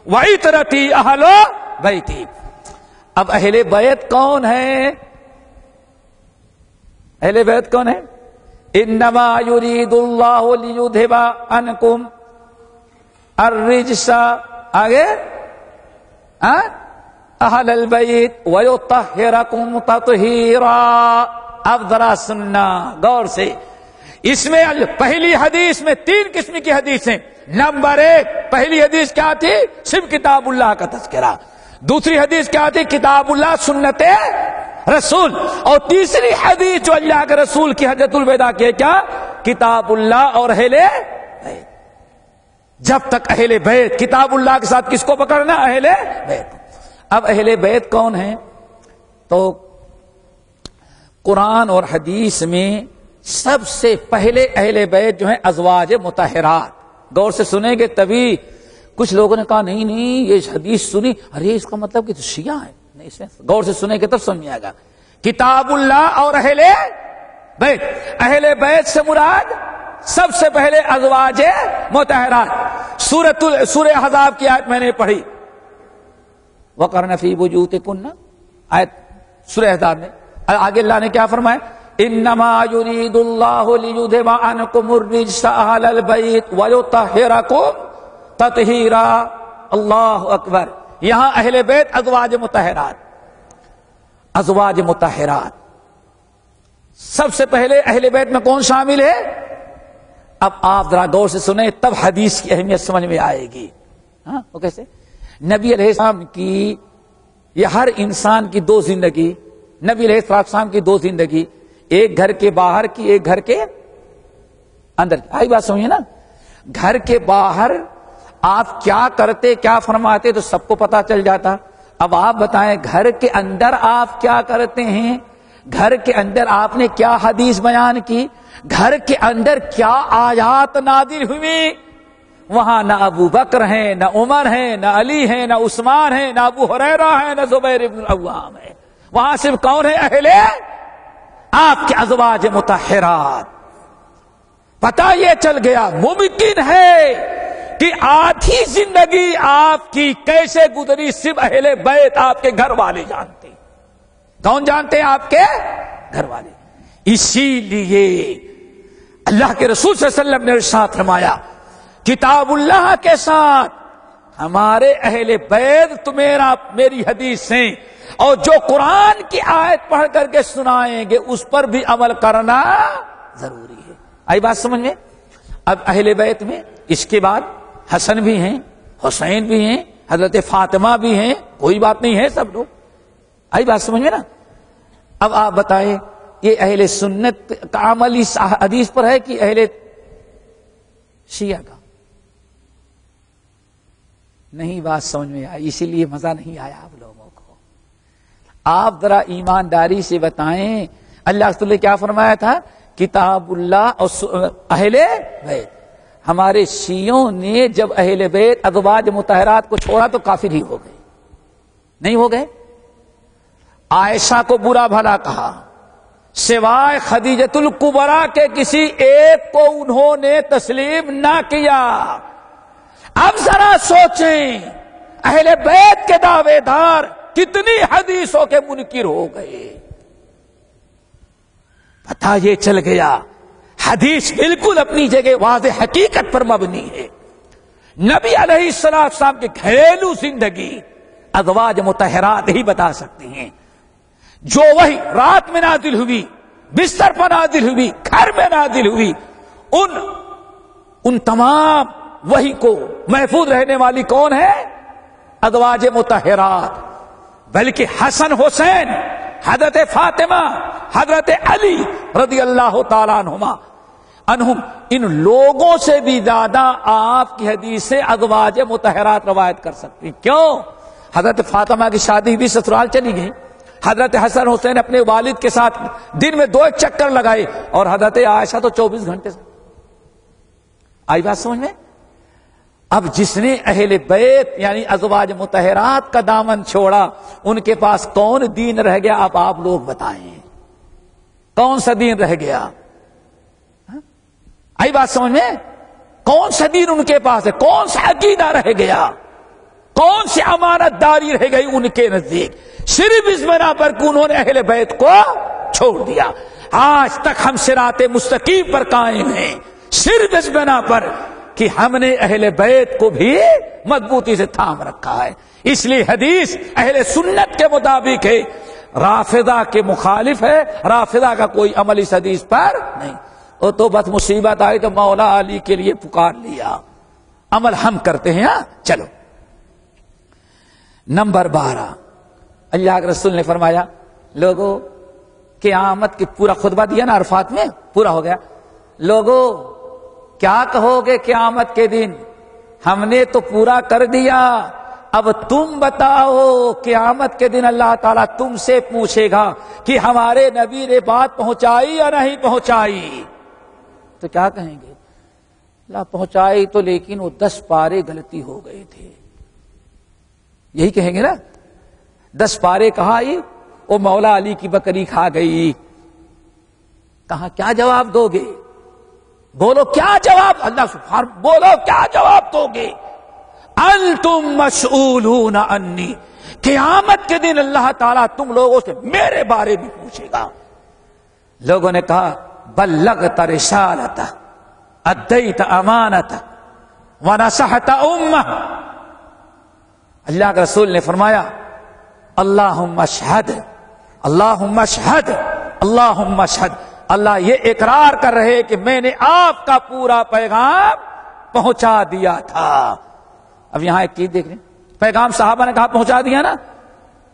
وَعِتْرَتِي أَهْلُ بَيْتِي۔ اب اہل بیت کون ہے؟ اہل بیت کون ہے؟ انما یرید اللہ لیذھب عنکم الرجس، آگے اہل البیت ویطہرکم تطہیرا۔ اب ذرا سننا غور سے، اس میں پہلی حدیث میں 3 قسم کی حدیثیں۔ نمبر 1، پہلی حدیث کیا تھی؟ صرف کتاب اللہ کا تذکرہ۔ دوسری حدیث کیا تھی؟ کتاب اللہ سنت رسول۔ اور تیسری حدیث جو اللہ کے رسول کی حجۃ الوداع کی ہے، کیا؟ کتاب اللہ اور اہل بیت۔ جب تک اہل بیت، کتاب اللہ کے ساتھ کس کو پکڑنا؟ اہل بیت۔ اب اہل بیت کون ہیں؟ تو قرآن اور حدیث میں سب سے پہلے اہل بیت جو ہیں ازواج مطہرات۔ غور سے سنیں گے تبھی، کچھ لوگوں نے کہا نہیں یہ حدیث سنی، ارے اس کا مطلب کہ تو شیعہ ہے، نہیں، اسے غور سے سنیں گے تب سمجھے گا۔ کتاب اللہ اور اہل بیت، اہل بیت سے مراد سب سے پہلے ازواج مطہرات۔ سورہ احزاب کی آیت میں نے پڑھی، وَقَرْنَ فِي بُيُوتِكُنَّ، آیت سورہ احزاب میں، آگے اللہ نے کیا فرمایا؟ انما یرید اللہ لیذھب عنکم الرجس اہل البیت ویطہرکم تطہیرا۔ اللہ اکبر۔ یہاں اہل بیت ازواج مطہرات، ازواج مطہرات۔ سب سے پہلے اہل بیت میں کون شامل ہے؟ اب آپ ذرا غور سے سنیں تب حدیث کی اہمیت سمجھ میں آئے گی۔ ہاں وہ کیسے؟ نبی علیہ السلام کی، یہ ہر انسان کی 2 زندگی، نبی علیہ السلام کی 2 زندگی، ایک گھر کے باہر کی، ایک گھر کے اندر کی۔ آئی بات سمجھے نا؟ گھر کے باہر آپ کیا کرتے، کیا فرماتے تو سب کو پتا چل جاتا۔ اب آپ بتائیں گھر کے اندر آپ کیا کرتے ہیں، گھر کے اندر آپ نے کیا حدیث بیان کی، گھر کے اندر کیا آیات نازل ہوئی، وہاں نہ ابو بکر ہیں، نہ عمر ہیں، نہ علی ہیں، نہ عثمان ہیں، نہ ابو ہریرہ ہیں، نہ زبیر بن العوام ہے، وہاں صرف کون ہے؟ اہل آپ کے ازواج مطہرات۔ پتہ یہ چل گیا ممکن ہے کہ آدھی زندگی آپ کی کیسے گزری صرف اہل بیت آپ کے گھر والے جانتے ہیں۔ کون جانتے ہیں؟ آپ کے گھر والے۔ اسی لیے اللہ کے رسول صلی اللہ علیہ وسلم نے ارشاد فرمایا کتاب اللہ کے ساتھ ہمارے اہل بیت تو میری حدیث سے، اور جو قرآن کی آیت پڑھ کر کے سنائیں گے اس پر بھی عمل کرنا ضروری ہے۔ آئی بات سمجھ میں؟ اب اہل بیت میں اس کے بعد حسن بھی ہیں، حسین بھی ہیں، حضرت فاطمہ بھی ہیں، کوئی بات نہیں ہے، سب لوگ۔ آئی بات سمجھ میں نا؟ اب آپ بتائیں یہ اہل سنت کا عمل اس حدیث پر ہے کہ اہل شیعہ کا؟ نہیں بات سمجھ میں آئی، اسی لیے مزہ نہیں آیا آپ لوگوں کو۔ آپ ذرا ایمانداری سے بتائیں اللہ رسول نے کیا فرمایا تھا؟ کتاب اللہ اور اہل بیت۔ ہمارے شیعوں نے جب اہل بیت ازواج مطہرات کو چھوڑا تو کافر ہی ہو گئے، نہیں ہو گئے؟ عائشہ کو برا بھلا کہا، سوائے خدیجۃ الکبریٰ کے کسی ایک کو انہوں نے تسلیم نہ کیا۔ اب ذرا سوچیں اہل بیت کے دعوے دار کتنی حدیثوں کے منکر ہو گئے۔ پتہ یہ چل گیا حدیث بالکل اپنی جگہ واضح حقیقت پر مبنی ہے۔ نبی علیہ السلام کی گھریلو زندگی ازواج مطہرات ہی بتا سکتے ہیں۔ جو وہی رات میں نازل ہوئی، بستر پر نازل ہوئی، گھر میں نازل ہوئی، ان تمام وہی کو محفوظ رہنے والی کون ہے؟ ازواج مطہرات۔ بلکہ حسن حسین، حضرت فاطمہ، حضرت علی رضی اللہ تعالیٰ عنہم، ان لوگوں سے بھی زیادہ آپ کی حدیث سے ازواج مطہرات روایت کر سکتی ہیں۔ کیوں؟ حضرت فاطمہ کی شادی بھی سسرال چلی گئی، حضرت حسن حسین اپنے والد کے ساتھ دن میں 2 چکر لگائے، اور حضرت عائشہ تو 24 گھنٹے سے۔ آئی بات سمجھ میں؟ اب جس نے اہل بیت یعنی ازواج مطہرات کا دامن چھوڑا ان کے پاس کون دین رہ گیا؟ اب آپ لوگ بتائیں کون سا دین رہ گیا؟ آئی بات سمجھ میں؟ کون سا دین ان کے پاس ہے؟ کون سا عقیدہ رہ گیا؟ کون سی امانت داری رہ گئی ان کے نزدیک؟ صرف اس بنا پر کہ انہوں نے اہل بیت کو چھوڑ دیا۔ آج تک ہم صراط مستقیم پر قائم ہیں صرف اس بنا پر کہ ہم نے اہل بیت کو بھی مضبوطی سے تھام رکھا ہے۔ اس لیے حدیث اہل سنت کے مطابق ہے، رافضہ کے مخالف ہے، رافضہ کا کوئی عمل اس حدیث پر نہیں۔ وہ تو بس مصیبت آئی تو مولا علی کے لیے پکار لیا، عمل ہم کرتے ہیں۔ چلو نمبر 12، اللہ کے رسول نے فرمایا لوگوں قیامت کی پورا خطبہ دیا نا عرفات میں، پورا ہو گیا۔ لوگوں کیا کہو گے قیامت کے دن؟ ہم نے تو پورا کر دیا، اب تم بتاؤ قیامت کے دن اللہ تعالیٰ تم سے پوچھے گا کہ ہمارے نبی نے بات پہنچائی یا نہیں پہنچائی؟ تو کیا کہیں گے؟ اللہ پہنچائی تو، لیکن وہ 10 پارے غلطی ہو گئے تھے، یہی کہیں گے نا۔ 10 پارے کہا ہی وہ مولا علی کی بکری کھا گئی۔ کہاں کیا جواب دو گے؟ بولو کیا جواب؟ اللہ سبحانہ بولو کیا جواب دو گے؟ انتم مسئولون انی، قیامت کے دن اللہ تعالیٰ تم لوگوں سے میرے بارے میں پوچھے گا۔ لوگوں نے کہا بلغت رسالت، ادیت امانت، ونصحت امہ۔ اللہ کے رسول نے فرمایا اللہم اشہد، اللہم اشہد، اللہم اشہد، اللہ یہ اقرار کر رہے کہ میں نے آپ کا پورا پیغام پہنچا دیا تھا۔ اب یہاں ایک چیز دیکھ لیں، پیغام صحابہ نے کہا پہنچا دیا نا،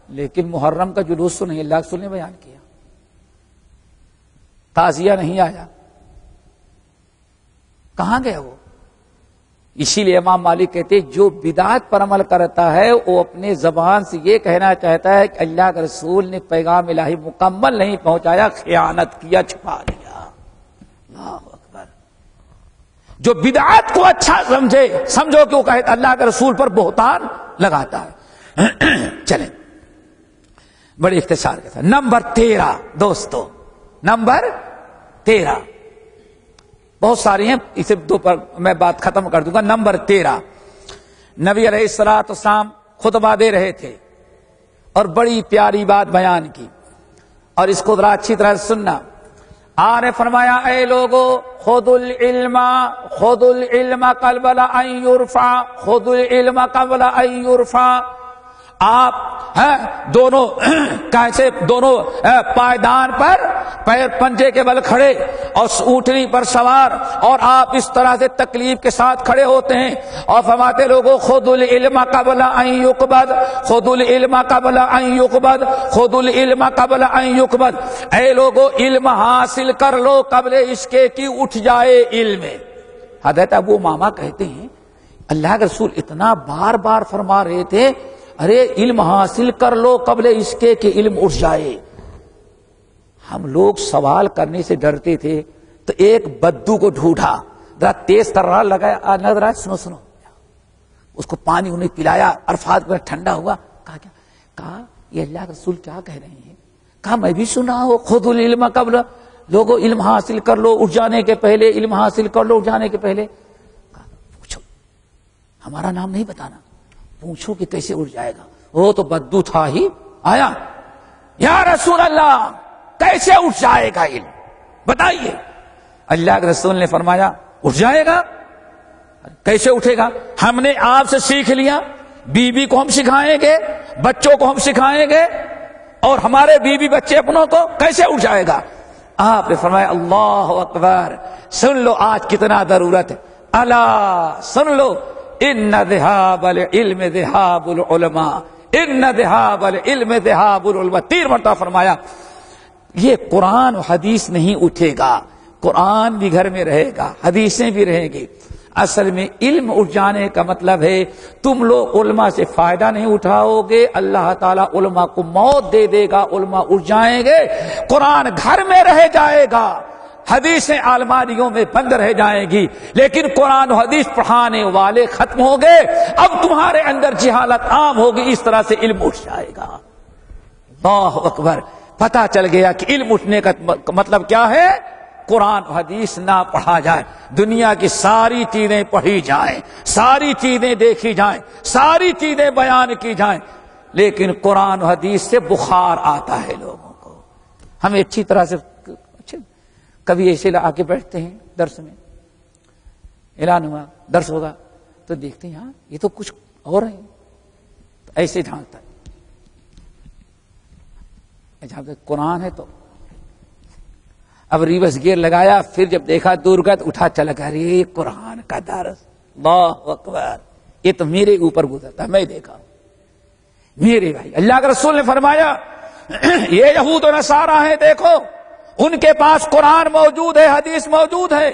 لیکن محرم کا جلوس تو نہیں اللہ کے رسول نے بیان کیا، تعزیہ نہیں آیا، کہاں گیا وہ؟ اسی لیے امام مالک کہتے ہیں جو بدعت پر عمل کرتا ہے وہ اپنے زبان سے یہ کہنا چاہتا ہے کہ اللہ کے رسول نے پیغام الہی مکمل نہیں پہنچایا، خیانت کیا، چھپا دیا۔ اللہ اکبر۔ جو بدعت کو اچھا سمجھو کہ وہ کہتا اللہ کے رسول پر بہتان لگاتا ہے۔ چلیں بڑے اختصار کے ساتھ نمبر 13 دوستو، نمبر 13 بہت ساری ہیں، اسے دو پر میں بات ختم کر دوں گا۔ نمبر 13، نبی علیہ الصلوۃ والسلام خطبہ دے رہے تھے اور بڑی پیاری بات بیان کی، اور اس کو ذرا اچھی طرح سننا۔ آپ نے فرمایا اے لوگو خذوا العلم قبل ان یرفع، خذوا العلم قبل ان یرفع۔ آپ دونوں کیسے دونوں پائیدان پر پیر پنجے کے بل کھڑے اور اونٹنی پر سوار، اور آپ اس طرح سے تکلیف کے ساتھ کھڑے ہوتے ہیں اور فرماتے لوگوں خذوا العلم قبل ان یقبض، خذوا العلم قبل ان یقبض، خذوا العلم قبل ان یقبض۔ اے لوگوں علم حاصل کر لو قبل اس کے کہ اٹھ جائے علم۔ حضرت ابو امامہ کہتے ہیں اللہ کے رسول اتنا بار بار فرما رہے تھے ارے علم حاصل کر لو قبل اس کے کہ علم اٹھ جائے۔ ہم لوگ سوال کرنے سے ڈرتے تھے تو ایک بدو کو ڈھونڈا، ذرا تیز ترار لگایا، نظر آئے، سنو سنو، اس کو پانی انہیں پلایا، عرفات میں ٹھنڈا ہوا، کہا یہ اللہ کے رسول کیا کہہ رہے ہیں؟ کہا میں بھی سنا ہو خذوا العلم قبل، لوگوں علم حاصل کر لو اٹھ جانے کے پہلے، علم حاصل کر لو اٹھ جانے کے پہلے۔ کہا پوچھو، ہمارا نام نہیں بتانا، پوچھو کہ کیسے اٹھ جائے گا۔ وہ تو بدو تھا ہی، آیا یا رسول اللہ کیسے اٹھ جائے گا علم بتائیے۔ اللہ کے رسول نے فرمایا اٹھ جائے گا۔ کیسے اٹھے گا؟ ہم نے آپ سے سیکھ لیا، بیوی کو ہم سکھائیں گے، بچوں کو ہم سکھائیں گے، اور ہمارے بیوی بچے اپنوں کو کیسے اٹھ جائے گا؟ آپ نے فرمایا اللہ اکبر، سن لو آج کتنا ضرورت ہے، الا سن لو ان ذهاب العلم ذهاب العلماء، ان ذهاب العلم ذهاب العلماء۔ 3 مرتبہ فرمایا یہ قرآن و حدیث نہیں اٹھے گا، قرآن بھی گھر میں رہے گا، حدیثیں بھی رہیں گی۔ اصل میں علم اٹھ جانے کا مطلب ہے تم لوگ علماء سے فائدہ نہیں اٹھاؤ گے، اللہ تعالیٰ علماء کو موت دے دے گا، علماء اٹھ جائیں گے، قرآن گھر میں رہ جائے گا، حدیثیں الماریوں میں بند رہ جائیں گی، لیکن قرآن و حدیث پڑھانے والے ختم ہو گئے، اب تمہارے اندر جہالت عام ہوگی، اس طرح سے علم اٹھ جائے گا۔ اللہ اکبر، پتہ چل گیا کہ علم اٹھنے کا مطلب کیا ہے؟ قرآن و حدیث نہ پڑھا جائے، دنیا کی ساری چیزیں پڑھی جائیں، ساری چیزیں دیکھی جائیں، ساری چیزیں بیان کی جائیں، لیکن قرآن و حدیث سے بخار آتا ہے لوگوں کو۔ ہمیں اچھی طرح سے کبھی ایسے آ کے بیٹھتے ہیں درس میں، اعلان ہوا درس ہوگا تو دیکھتے ہیں ہاں یہ تو کچھ اور ہے، ایسے جھانکتا ہے، قرآن ہے تو اب ریورس گیئر لگایا، پھر جب دیکھا دور کا تو اٹھا چلا گیا، ارے قرآن کا درس، اللہ اکبر، یہ تو میرے اوپر گزرتا، میں دیکھا میرے بھائی۔ اللہ کے رسول نے فرمایا یہ یہود و نصارہ ہیں، دیکھو ان کے پاس قرآن موجود ہے، حدیث موجود ہے،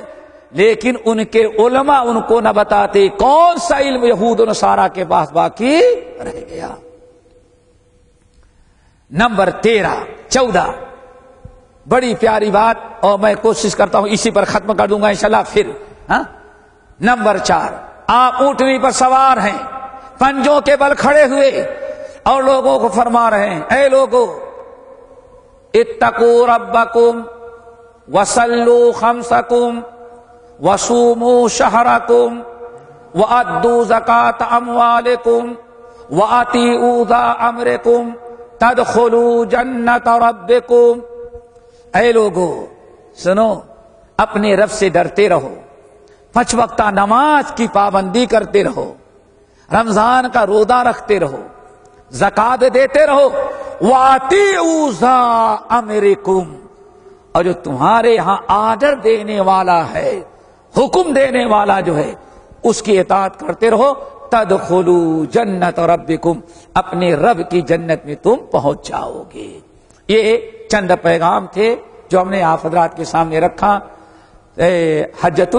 لیکن ان کے علماء ان کو نہ بتاتے، کون سا علم یہود و نصارہ کے پاس باقی رہ گیا۔ نمبر 14 بڑی پیاری بات، اور میں کوشش کرتا ہوں اسی پر ختم کر دوں گا انشاءاللہ پھر۔ نمبر 4، آپ اونٹنی پر سوار ہیں، پنجوں کے بل کھڑے ہوئے، اور لوگوں کو فرما رہے ہیں اے لوگو اتقوا ربکم وصلوا خمسکم وصوموا شہرکم وادوا زکاة اموالکم واطیعوا ذا امرکم تدخلوا جنت ربکم۔ اے لوگو سنو، اپنے رب سے ڈرتے رہو، 5 وقتہ نماز کی پابندی کرتے رہو، رمضان کا روزہ رکھتے رہو، زکات دیتے رہو، وَأَطِيعُوا ذَا أَمْرِكُمْ، اور جو تمہارے یہاں آرڈر دینے والا ہے، حکم دینے والا جو ہے، اس کی اطاعت کرتے رہو، تَدْخُلُوا جَنَّتَ رَبِّكُمْ، اپنے رب کی جنت میں تم پہنچ جاؤ گے۔ یہ چند پیغام تھے جو ہم نے آپ حضرات کے سامنے رکھا۔ حجۃ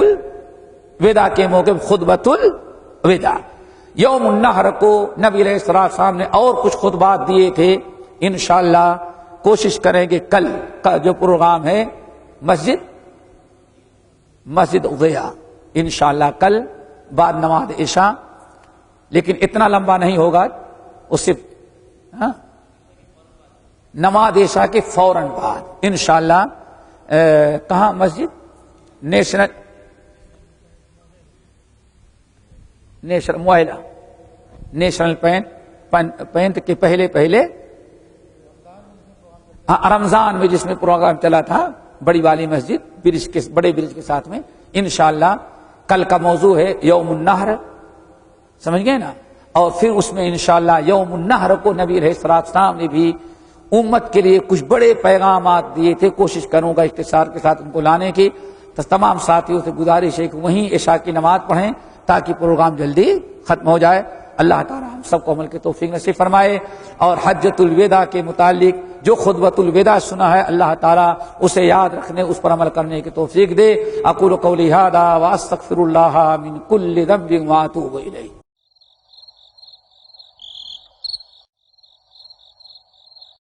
ودا کے موقع خطبۃ الوداع. یوم النحر کو نبی علیہ السلام نے اور کچھ خطبات دیے تھے. انشاءاللہ کوشش کریں گے کل کا جو پروگرام ہے مسجد اضحیٰ انشاءاللہ کل بعد نماز عشاء، لیکن اتنا لمبا نہیں ہوگا، اس سے نماز عشاء کے فوراً بعد انشاءاللہ. کہاں مسجد؟ نیشنل معاہدہ نیشنل پینٹ کے پہلے رمضان میں جس میں پروگرام چلا تھا بڑی والی مسجد بڑے برج کے ساتھ میں. انشاءاللہ کل کا موضوع ہے یوم النحر، سمجھ گئے نا. اور پھر اس میں انشاءاللہ یوم النحر کو نبی علیہ السلام نے بھی امت کے لیے کچھ بڑے پیغامات دیے تھے. کوشش کروں گا اختصار کے ساتھ ان کو لانے کی. تو تمام ساتھیوں سے گزارش ہے کہ وہیں عشاء کی نماز پڑھیں تاکہ پروگرام جلدی ختم ہو جائے. اللہ تعالی ہم سب کو عمل کے توفیق نصیب فرمائے. اور حجۃ الوداع کے متعلق جو خطبۃ الوداع سنا ہے اللہ تعالی اسے یاد رکھنے، اس پر عمل کرنے کی توفیق دے. اقول قولی ھذا واستغفر اللہ من کل ذنب واتوب الیہ.